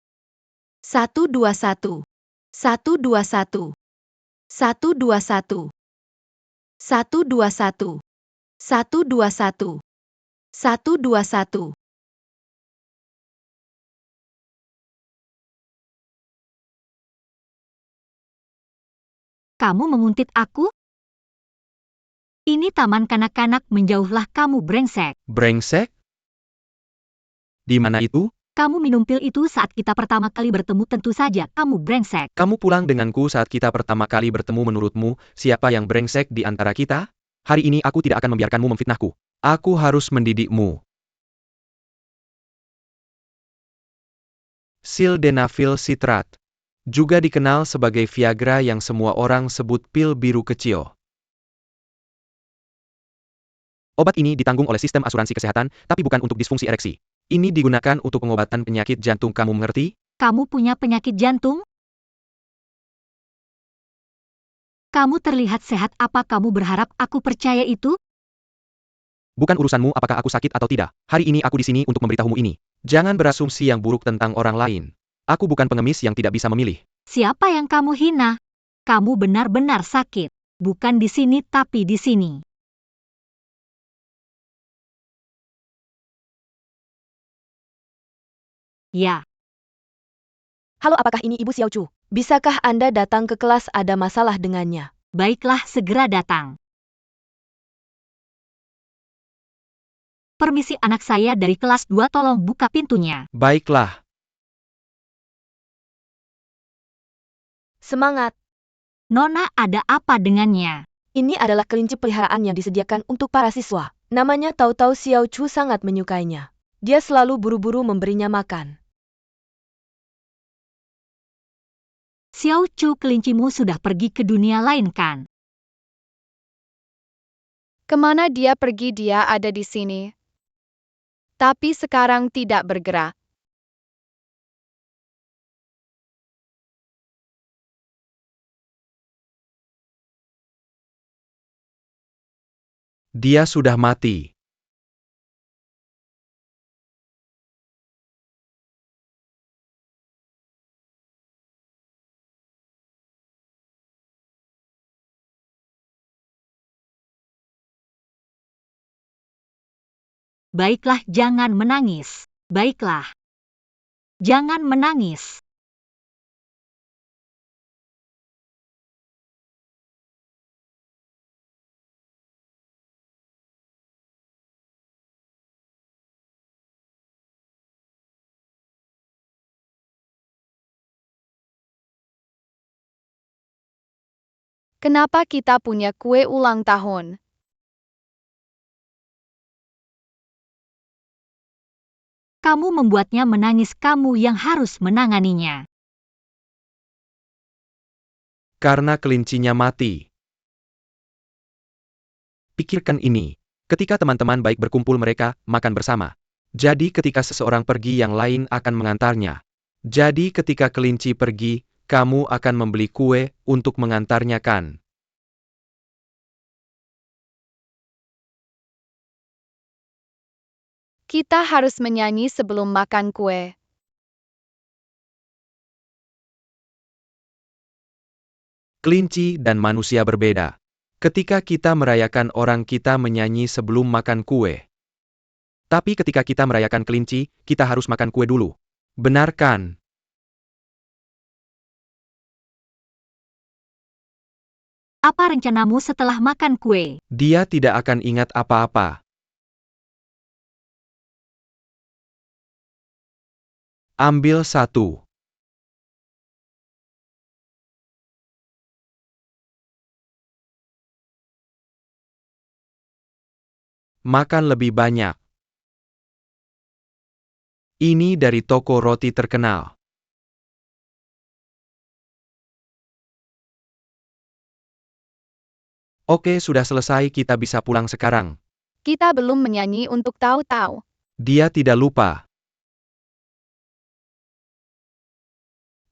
121 121 121 121 121 121. Kamu menguntit aku? Ini taman kanak-kanak, menjauhlah kamu brengsek. Brengsek? Di mana itu? Kamu minum pil itu saat kita pertama kali bertemu, tentu saja kamu brengsek. Kamu pulang denganku saat kita pertama kali bertemu. Menurutmu, siapa yang brengsek di antara kita? Hari ini aku tidak akan membiarkanmu memfitnahku. Aku harus mendidikmu. Sildenafil Citrat. Juga dikenal sebagai Viagra yang semua orang sebut pil biru kecil. Obat ini ditanggung oleh sistem asuransi kesehatan, tapi bukan untuk disfungsi ereksi. Ini digunakan untuk pengobatan penyakit jantung, kamu mengerti? Kamu punya penyakit jantung? Kamu terlihat sehat, apa kamu berharap aku percaya itu? Bukan urusanmu apakah aku sakit atau tidak. Hari ini aku di sini untuk memberitahumu ini. Jangan berasumsi yang buruk tentang orang lain. Aku bukan pengemis yang tidak bisa memilih. Siapa yang kamu hina? Kamu benar-benar sakit. Bukan di sini tapi di sini. Ya. Halo, apakah ini Ibu Xiao Chu? Bisakah Anda datang ke kelas, ada masalah dengannya? Baiklah, segera datang. Permisi, anak saya dari kelas 2, tolong buka pintunya. Baiklah. Semangat! Nona, ada apa dengannya? Ini adalah kelinci peliharaan yang disediakan untuk para siswa. Namanya Tau Tau. Xiao Chu sangat menyukainya. Dia selalu buru-buru memberinya makan. Xiao Chu, kelincimu sudah pergi ke dunia lain kan? Kemana dia pergi? Dia ada di sini. Tapi sekarang tidak bergerak. Dia sudah mati. Baiklah, jangan menangis. Baiklah. Jangan menangis. Kenapa kita punya kue ulang tahun? Kamu membuatnya menangis, kamu yang harus menanganinya. Karena kelincinya mati. Pikirkan ini. Ketika teman-teman baik berkumpul mereka makan bersama. Jadi ketika seseorang pergi yang lain akan mengantarnya. Jadi ketika kelinci pergi, kamu akan membeli kue untuk mengantarnya kan? Kita harus menyanyi sebelum makan kue. Kelinci dan manusia berbeda. Ketika kita merayakan orang kita menyanyi sebelum makan kue. Tapi ketika kita merayakan kelinci, kita harus makan kue dulu. Benar kan? Apa rencanamu setelah makan kue? Dia tidak akan ingat apa-apa. Ambil satu. Makan lebih banyak. Ini dari toko roti terkenal. Oke, sudah selesai, kita bisa pulang sekarang. Kita belum menyanyi untuk tahu-tahu. Dia tidak lupa.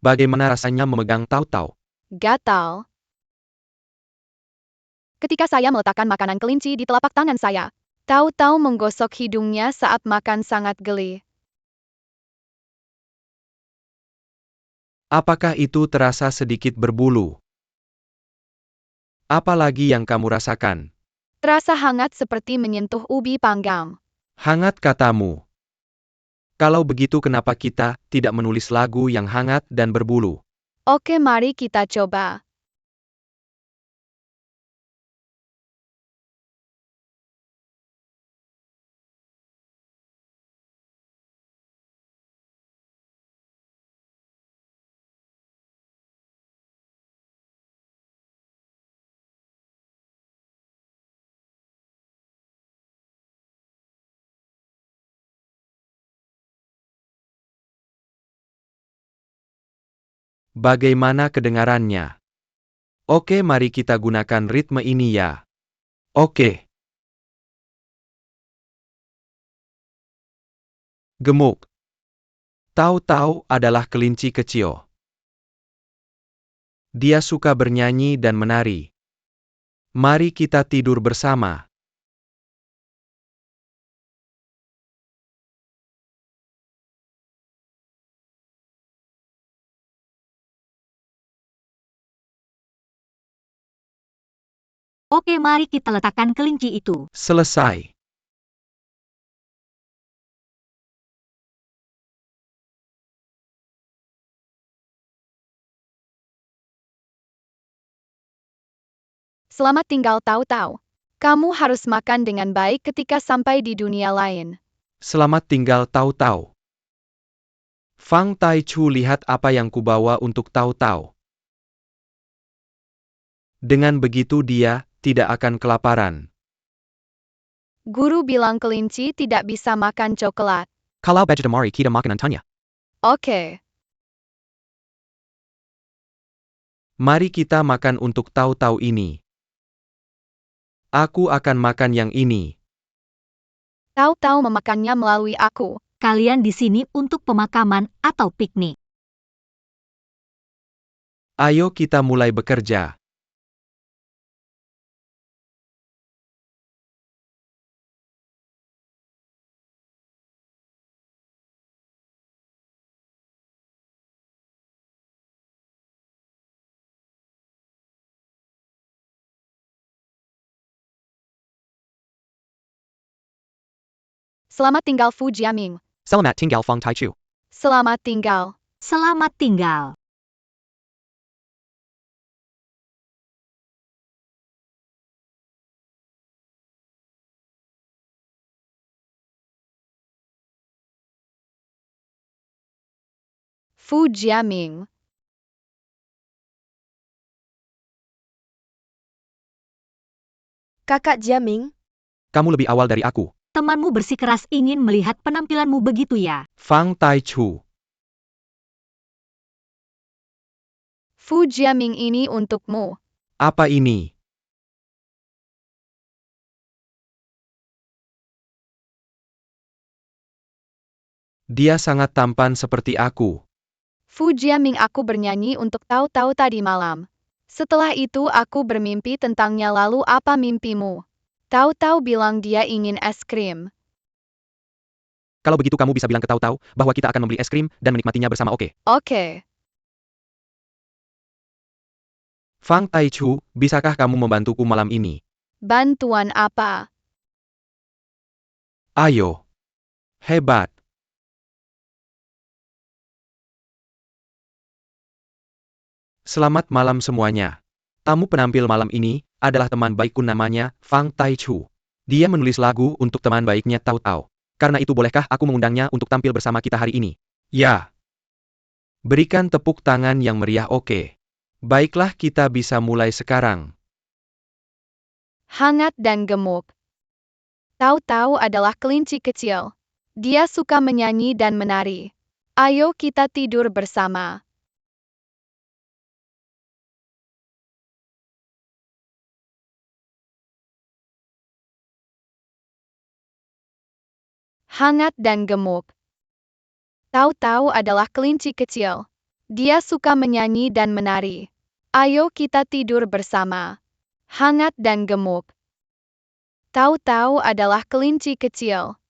Bagaimana rasanya memegang tahu-tahu? Gatal. Ketika saya meletakkan makanan kelinci di telapak tangan saya, tahu-tahu menggosok hidungnya saat makan sangat geli. Apakah itu terasa sedikit berbulu? Apa lagi yang kamu rasakan? Terasa hangat seperti menyentuh ubi panggang. Hangat katamu. Kalau begitu kenapa kita tidak menulis lagu yang hangat dan berbulu? Oke, mari kita coba. Bagaimana kedengarannya? Oke, mari kita gunakan ritme ini ya. Oke. Gemuk. Tahu-tahu adalah kelinci kecil. Dia suka bernyanyi dan menari. Mari kita tidur bersama. Oke, mari kita letakkan kelinci itu. Selesai. Selamat tinggal tahu-tahu. Kamu harus makan dengan baik ketika sampai di dunia lain. Selamat tinggal tahu-tahu. Fang Taichu, lihat apa yang kubawa untuk tahu-tahu. Dengan begitu dia tidak akan kelaparan. Guru bilang kelinci tidak bisa makan coklat. Kalau Bajadamari kita makan antanya. Oke. Mari kita makan untuk tahu-tahu ini. Aku akan makan yang ini. Tahu-tahu memakannya melalui aku. Kalian di sini untuk pemakaman atau piknik. Ayo kita mulai bekerja. Selamat tinggal Fu Jiaming. Selamat tinggal Fang Taichu. Selamat tinggal. Selamat tinggal. Fu Jiaming. Kakak Jiaming, Kamu lebih awal dari aku. Temanmu bersikeras ingin melihat penampilanmu begitu ya? Fang Taichu. Fu Jiaming ini untukmu. Apa ini? Dia sangat tampan seperti aku. Fu Jiaming, aku bernyanyi untuk tahu-tahu tadi malam. Setelah itu aku bermimpi tentangnya, lalu apa mimpimu? Tahu-tahu bilang dia ingin es krim. Kalau begitu kamu bisa bilang ke Tahu-Tahu bahwa kita akan membeli es krim dan menikmatinya bersama, oke? Oke. Fang Taichu, bisakah kamu membantuku malam ini? Bantuan apa? Ayo. Hebat. Selamat malam semuanya. Tamu penampil malam ini adalah teman baikku, namanya Fang Taichu. Dia menulis lagu untuk teman baiknya Tahu-Tahu. Karena itu bolehkah aku mengundangnya untuk tampil bersama kita hari ini? Ya. Berikan tepuk tangan yang meriah, oke. Baiklah, kita bisa mulai sekarang. Hangat dan gemuk. Tahu-tahu adalah kelinci kecil. Dia suka menyanyi dan menari. Ayo kita tidur bersama. Hangat dan gemuk. Tahu-tahu adalah kelinci kecil. Dia suka menyanyi dan menari. Ayo kita tidur bersama. Hangat dan gemuk. Tahu-tahu adalah kelinci kecil.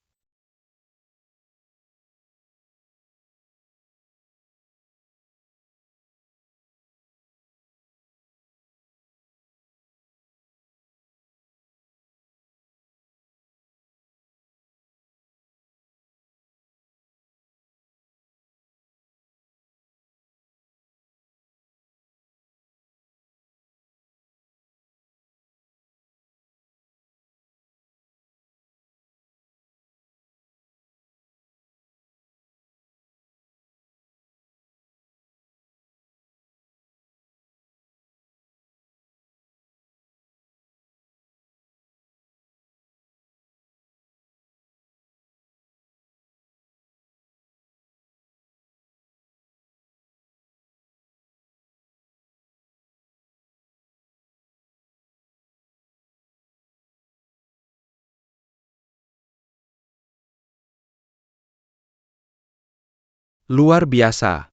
Luar biasa.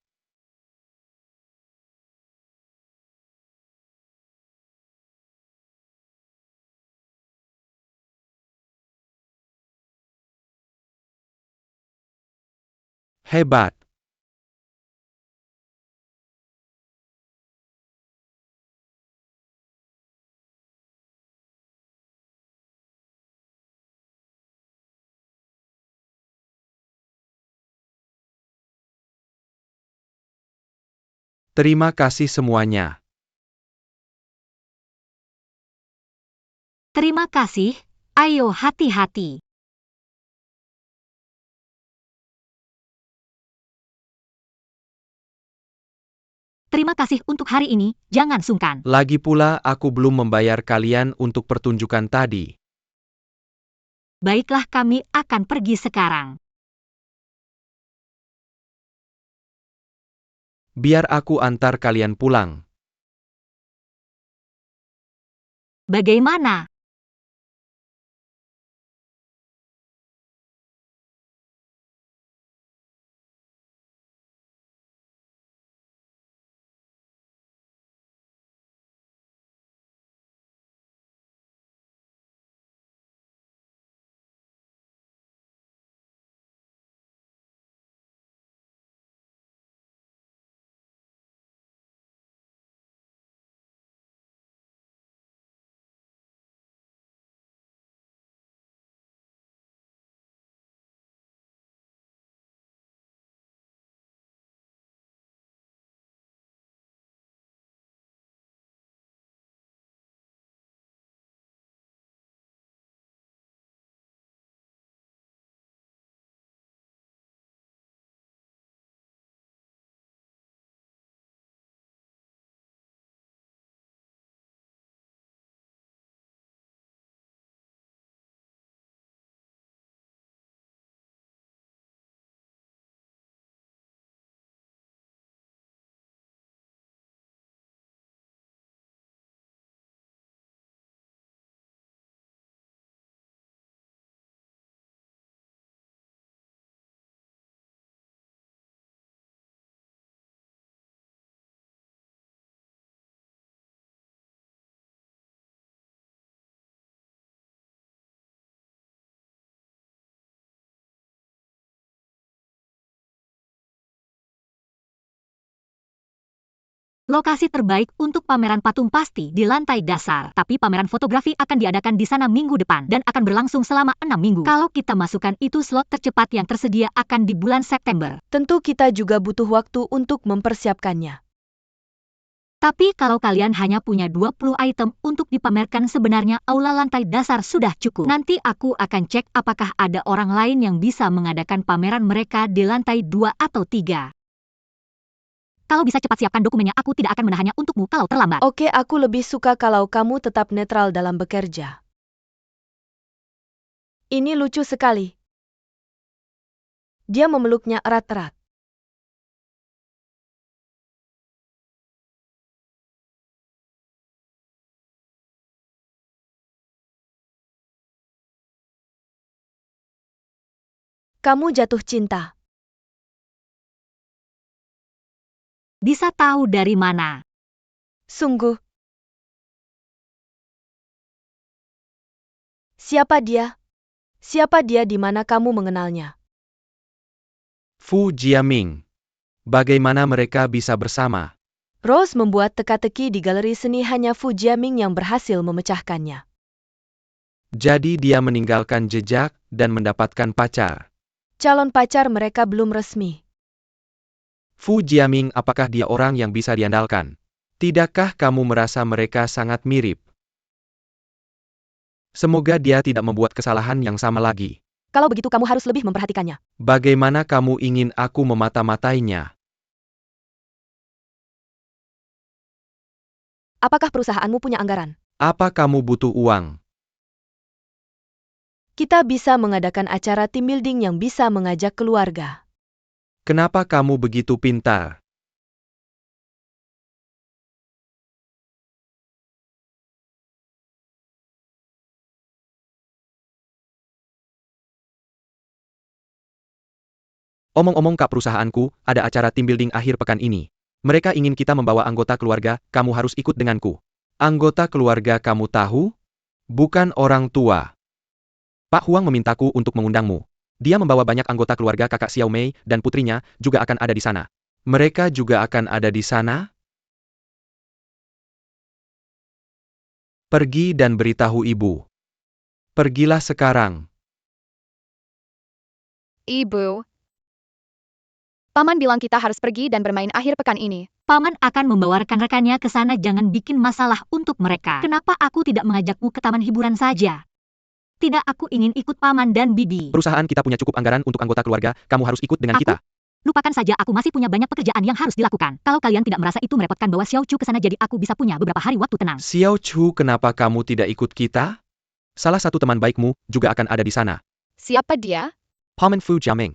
Hebat. Terima kasih semuanya. Terima kasih, ayo hati-hati. Terima kasih untuk hari ini, jangan sungkan. Lagi pula aku belum membayar kalian untuk pertunjukan tadi. Baiklah, kami akan pergi sekarang. Biar aku antar kalian pulang. Bagaimana? Lokasi terbaik untuk pameran patung pasti di lantai dasar. Tapi pameran fotografi akan diadakan di sana minggu depan dan akan berlangsung selama 6 minggu. Kalau kita masukkan itu, slot tercepat yang tersedia akan di bulan September. Tentu kita juga butuh waktu untuk mempersiapkannya. Tapi kalau kalian hanya punya 20 item untuk dipamerkan, sebenarnya aula lantai dasar sudah cukup. Nanti aku akan cek apakah ada orang lain yang bisa mengadakan pameran mereka di lantai 2 atau 3. Kalau bisa cepat siapkan dokumennya, aku tidak akan menahannya untukmu kalau terlambat. Oke, aku lebih suka kalau kamu tetap netral dalam bekerja. Ini lucu sekali. Dia memeluknya erat-erat. Kamu jatuh cinta. Bisa tahu dari mana? Sungguh. Siapa dia? Siapa dia, di mana kamu mengenalnya? Fu Jiaming. Bagaimana mereka bisa bersama? Rose membuat teka-teki di galeri seni, hanya Fu Jiaming yang berhasil memecahkannya. Jadi dia meninggalkan jejak dan mendapatkan pacar. Calon pacar mereka belum resmi. Fu Jiaming, apakah dia orang yang bisa diandalkan? Tidakkah kamu merasa mereka sangat mirip? Semoga dia tidak membuat kesalahan yang sama lagi. Kalau begitu kamu harus lebih memperhatikannya. Bagaimana kamu ingin aku memata-matainya? Apakah perusahaanmu punya anggaran? Apa kamu butuh uang? Kita bisa mengadakan acara team building yang bisa mengajak keluarga. Kenapa kamu begitu pintar? Omong-omong Kak, perusahaanku ada acara team building akhir pekan ini. Mereka ingin kita membawa anggota keluarga, kamu harus ikut denganku. Anggota keluarga kamu tahu? Bukan orang tua. Pak Huang memintaku untuk mengundangmu. Dia membawa banyak anggota keluarga, kakak Xiao Mei dan putrinya juga akan ada di sana. Mereka juga akan ada di sana? Pergi dan beritahu ibu. Pergilah sekarang. Ibu. Paman bilang kita harus pergi dan bermain akhir pekan ini. Paman akan membawa rekan-rekannya ke sana, jangan bikin masalah untuk mereka. Kenapa aku tidak mengajakmu ke taman hiburan saja? Tidak, aku ingin ikut Paman dan Bibi. Perusahaan kita punya cukup anggaran untuk anggota keluarga, kamu harus ikut dengan kita. Lupakan saja, aku masih punya banyak pekerjaan yang harus dilakukan. Kalau kalian tidak merasa itu merepotkan, bawa Xiao Chu ke sana jadi aku bisa punya beberapa hari waktu tenang. Xiao Chu, kenapa kamu tidak ikut kita? Salah satu teman baikmu juga akan ada di sana. Siapa dia? Paman Fu Jiaming.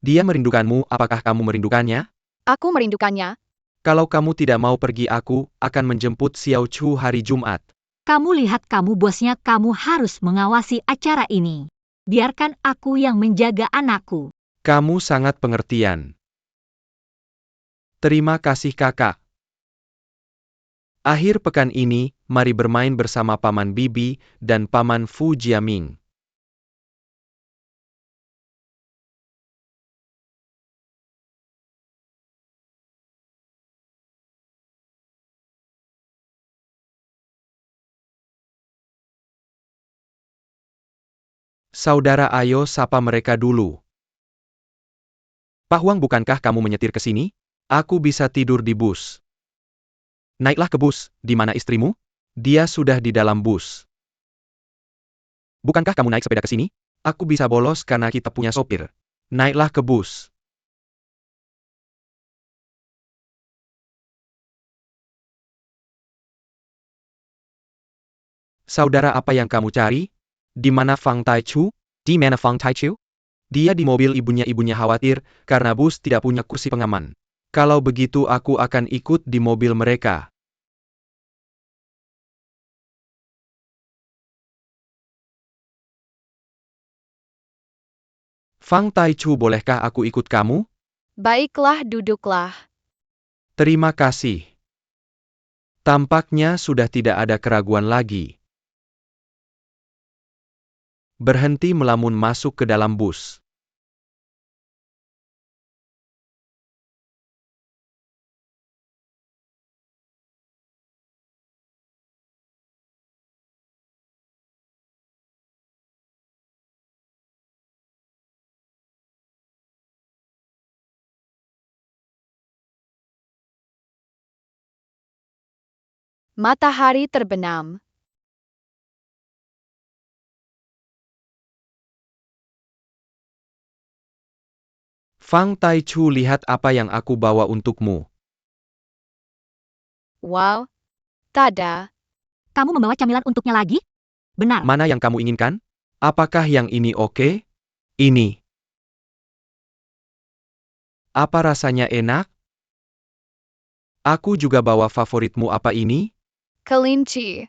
Dia merindukanmu, apakah kamu merindukannya? Aku merindukannya. Kalau kamu tidak mau pergi, aku akan menjemput Xiao Chu hari Jumat. Kamu lihat, kamu bosnya, kamu harus mengawasi acara ini. Biarkan aku yang menjaga anakku. Kamu sangat pengertian. Terima kasih kakak. Akhir pekan ini, mari bermain bersama Paman Bibi dan Paman Fu Jiaming. Saudara, ayo sapa mereka dulu. Pak Huang, bukankah kamu menyetir ke sini? Aku bisa tidur di bus. Naiklah ke bus, di mana istrimu? Dia sudah di dalam bus. Bukankah kamu naik sepeda ke sini? Aku bisa bolos karena kita punya sopir. Naiklah ke bus. Saudara, apa yang kamu cari? Di mana Fang Taichu? Di mana Fang Taichu? Dia di mobil ibunya. Ibunya khawatir karena bus tidak punya kursi pengaman. Kalau begitu aku akan ikut di mobil mereka. Fang Taichu, bolehkah aku ikut kamu? Baiklah, duduklah. Terima kasih. Tampaknya sudah tidak ada keraguan lagi. Berhenti melamun, masuk ke dalam bus. Matahari terbenam. Fang Taichu, lihat apa yang aku bawa untukmu. Wow. Tada. Kamu membawa camilan untuknya lagi? Benar. Mana yang kamu inginkan? Apakah yang ini oke? Ini. Apa rasanya enak? Aku juga bawa favoritmu, apa ini? Kelinci.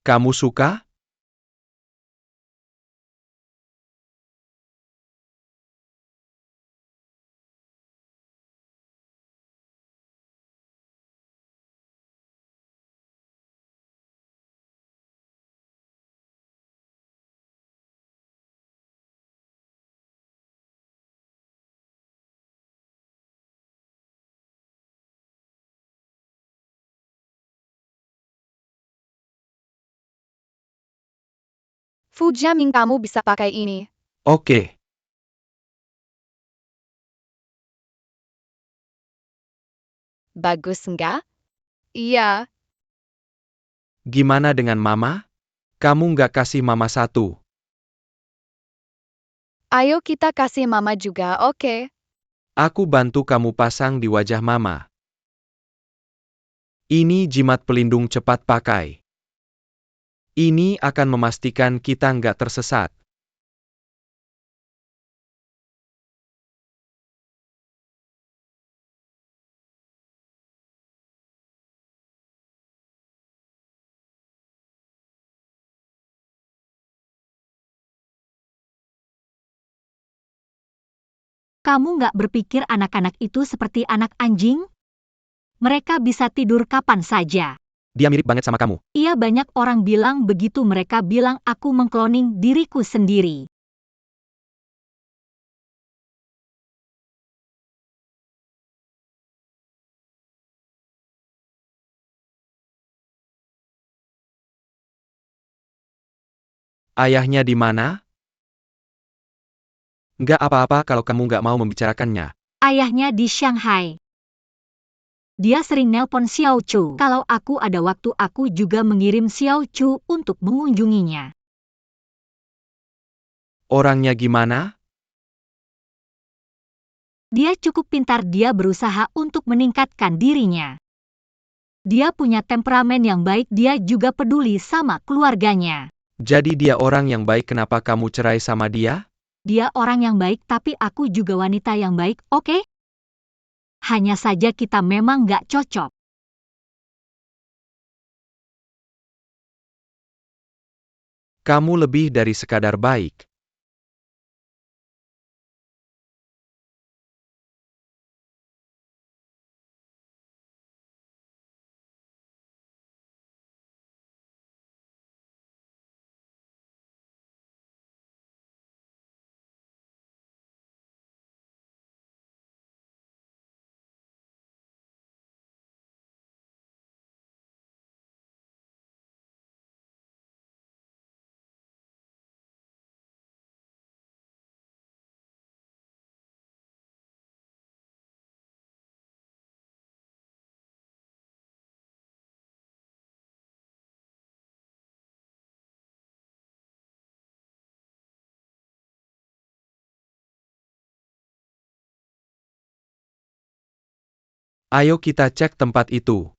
Kamu suka? Fujiaming, kamu bisa pakai ini. Oke. Bagus enggak? Iya. Gimana dengan mama? Kamu nggak kasih mama satu? Ayo kita kasih mama juga, oke? Aku bantu kamu pasang di wajah mama. Ini jimat pelindung cepat pakai. Ini akan memastikan kita nggak tersesat. Kamu nggak berpikir anak-anak itu seperti anak anjing? Mereka bisa tidur kapan saja. Dia mirip banget sama kamu. Iya, banyak orang bilang begitu, mereka bilang aku mengkloning diriku sendiri. Ayahnya di mana? Nggak apa-apa kalau kamu nggak mau membicarakannya. Ayahnya di Shanghai. Dia sering nelpon Xiao Chu. Kalau aku ada waktu, aku juga mengirim Xiao Chu untuk mengunjunginya. Orangnya gimana? Dia cukup pintar, dia berusaha untuk meningkatkan dirinya. Dia punya temperamen yang baik, dia juga peduli sama keluarganya. Jadi dia orang yang baik, kenapa kamu cerai sama dia? Dia orang yang baik, tapi aku juga wanita yang baik, oke? Hanya saja kita memang nggak cocok. Kamu lebih dari sekadar baik. Ayo kita cek tempat itu.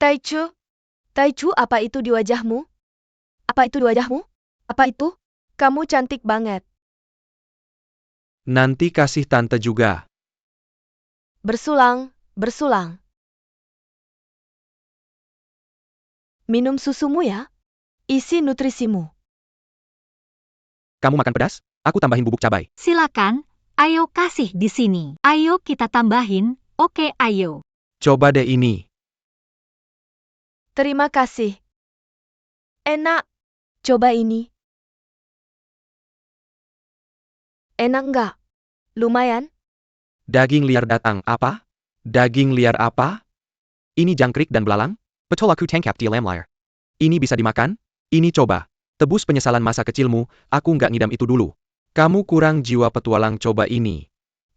Taichu? Taichu, apa itu di wajahmu? Apa itu di wajahmu? Apa itu? Kamu cantik banget. Nanti kasih tante juga. Bersulang, bersulang. Minum susumu ya. Isi nutrisimu. Kamu makan pedas? Aku tambahin bubuk cabai. Silakan, ayo kasih di sini. Ayo kita tambahin, oke ayo. Coba deh ini. Terima kasih. Enak. Coba ini. Enak nggak? Lumayan. Daging liar datang, apa? Daging liar apa? Ini jangkrik dan belalang? Betul, aku tangkap di lam liar. Ini bisa dimakan? Ini coba. Tebus penyesalan masa kecilmu, aku nggak ngidam itu dulu. Kamu kurang jiwa petualang, coba ini.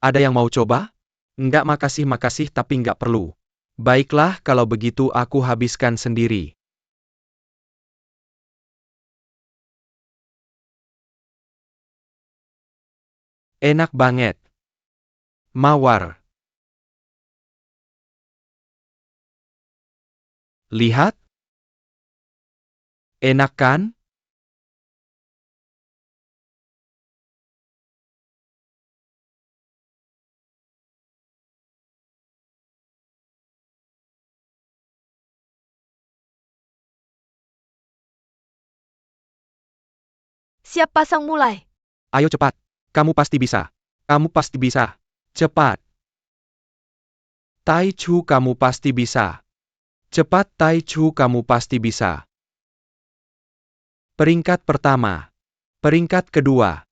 Ada yang mau coba? Enggak, makasih tapi enggak perlu. Baiklah, kalau begitu aku habiskan sendiri. Enak banget. Mawar. Lihat. Enak kan? Siap pasang mulai. Ayo cepat. Kamu pasti bisa. Kamu pasti bisa. Cepat. Tai Chu, kamu pasti bisa. Cepat Tai Chu, kamu pasti bisa. Peringkat pertama. Peringkat kedua.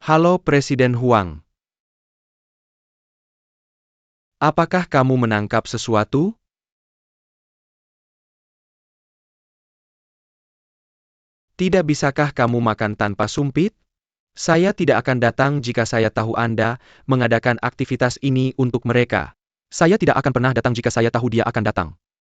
Halo Presiden Huang. Apakah kamu menangkap sesuatu? Tidak, bisakah kamu makan tanpa sumpit? Saya tidak akan datang jika saya tahu Anda mengadakan aktivitas ini untuk mereka. Saya tidak akan pernah datang jika saya tahu dia akan datang.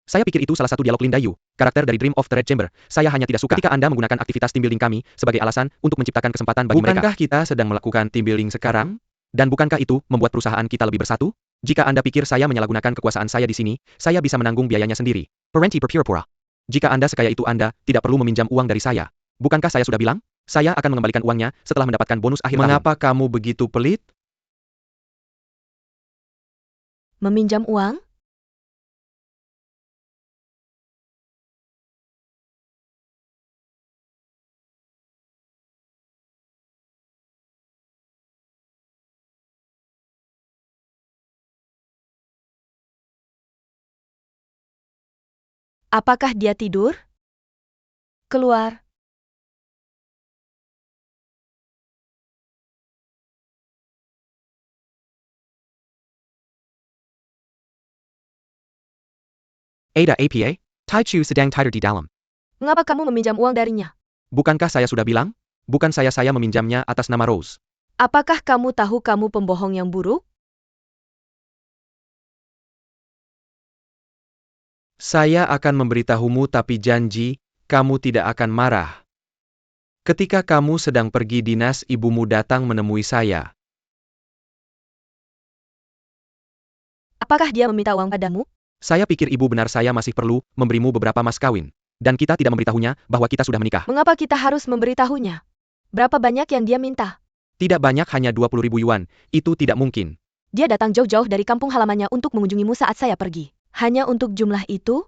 Saya pikir itu salah satu dialog Lin Dayu, karakter dari Dream of the Red Chamber. Saya hanya tidak suka ketika Anda menggunakan aktivitas team building kami sebagai alasan untuk menciptakan kesempatan bagi mereka. Bukankah kita sedang melakukan team building sekarang? Dan bukankah itu membuat perusahaan kita lebih bersatu? Jika Anda pikir saya menyalahgunakan kekuasaan saya di sini, saya bisa menanggung biayanya sendiri. Parenti berpura-pura. Jika Anda sekaya itu, Anda tidak perlu meminjam uang dari saya. Bukankah saya sudah bilang? Saya akan mengembalikan uangnya setelah mendapatkan bonus akhir tahun. Mengapa kamu begitu pelit? Meminjam uang? Apakah dia tidur? Keluar. Ada apa? Tai Chu sedang tidur di dalam. Mengapa kamu meminjam uang darinya? Bukankah saya sudah bilang? Bukan saya meminjamnya atas nama Rose. Apakah kamu tahu kamu pembohong yang buruk? Saya akan memberitahumu, tapi janji, kamu tidak akan marah. Ketika kamu sedang pergi dinas, ibumu datang menemui saya. Apakah dia meminta uang padamu? Saya pikir ibu benar, saya masih perlu memberimu beberapa mas kawin. Dan kita tidak memberitahunya bahwa kita sudah menikah. Mengapa kita harus memberitahunya? Berapa banyak yang dia minta? Tidak banyak, hanya 20.000 yuan. Itu tidak mungkin. Dia datang jauh-jauh dari kampung halamannya untuk mengunjungimu saat saya pergi. Hanya untuk jumlah itu?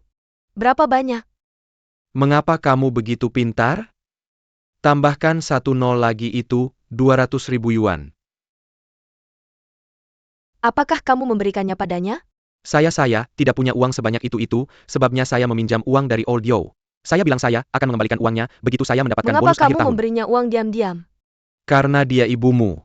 Berapa banyak? Mengapa kamu begitu pintar? Tambahkan 1 nol lagi, itu 200.000 yuan. Apakah kamu memberikannya padanya? Saya tidak punya uang sebanyak itu, sebabnya saya meminjam uang dari Old Yo. Saya bilang saya akan mengembalikan uangnya begitu saya mendapatkan Mengapa bonus akhir kamu tahun. memberinya uang diam-diam? Karena dia ibumu.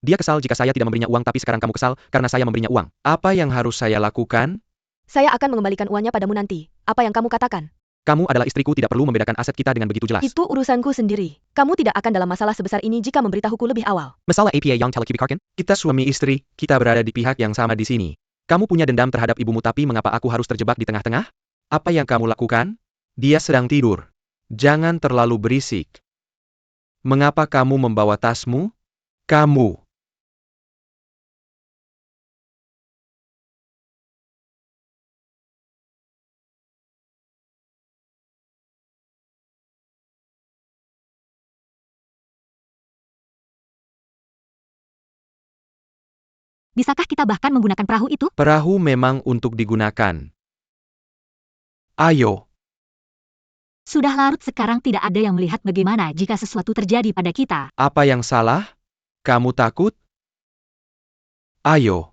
Dia kesal jika saya tidak memberinya uang, tapi sekarang kamu kesal karena saya memberinya uang. Apa yang harus saya lakukan? Saya akan mengembalikan uangnya padamu nanti. Apa yang kamu katakan? Kamu adalah istriku, tidak perlu membedakan aset kita dengan begitu jelas. Itu urusanku sendiri. Kamu tidak akan dalam masalah sebesar ini jika memberitahuku lebih awal. Masalah APA yang telekibikarkan? Kita suami istri, kita berada di pihak yang sama di sini. Kamu punya dendam terhadap ibumu, tapi mengapa aku harus terjebak di tengah-tengah? Apa yang kamu lakukan? Dia sedang tidur. Jangan terlalu berisik. Mengapa kamu membawa tasmu? Kamu. Bisakah kita bahkan menggunakan perahu itu? Perahu memang untuk digunakan. Ayo. Sudah larut sekarang tidak ada yang melihat bagaimana jika sesuatu terjadi pada kita. Apa yang salah? Kamu takut? Ayo.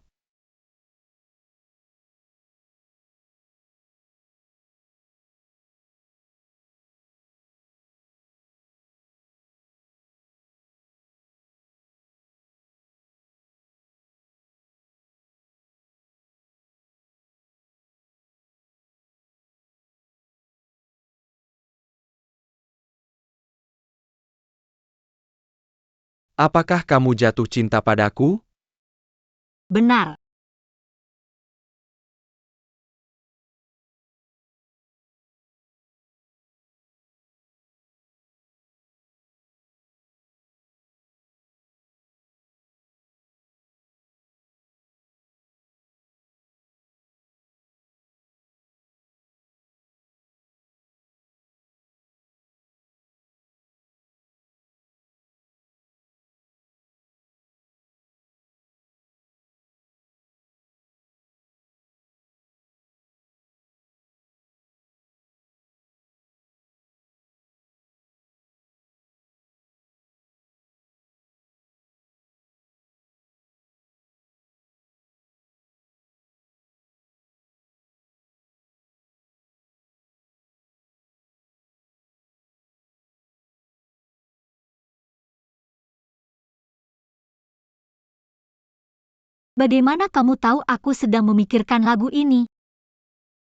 Apakah kamu jatuh cinta padaku? Benar. Bagaimana kamu tahu aku sedang memikirkan lagu ini?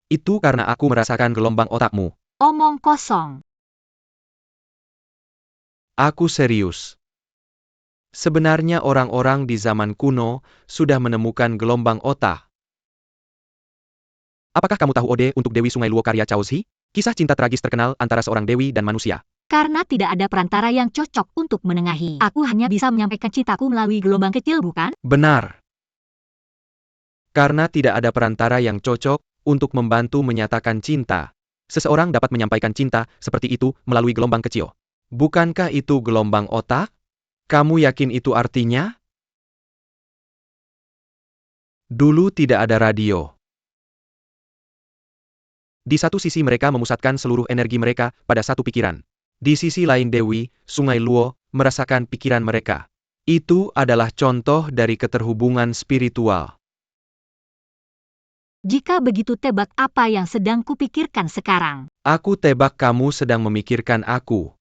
Itu karena aku merasakan gelombang otakmu. Omong kosong. Aku serius. Sebenarnya orang-orang di zaman kuno sudah menemukan gelombang otak. Apakah kamu tahu Ode untuk Dewi Sungai Luo karya Cao Zi? Kisah cinta tragis terkenal antara seorang dewi dan manusia. Karena tidak ada perantara yang cocok untuk menengahi. Aku hanya bisa menyampaikan cintaku melalui gelombang kecil, bukan? Benar. Karena tidak ada perantara yang cocok untuk membantu menyatakan cinta. Seseorang dapat menyampaikan cinta seperti itu melalui gelombang kecil. Bukankah itu gelombang otak? Kamu yakin itu artinya? Dulu tidak ada radio. Di satu sisi mereka memusatkan seluruh energi mereka pada satu pikiran. Di sisi lain Dewi, Sungai Luo, merasakan pikiran mereka. Itu adalah contoh dari keterhubungan spiritual. Jika begitu tebak apa yang sedang kupikirkan sekarang. Aku tebak kamu sedang memikirkan aku.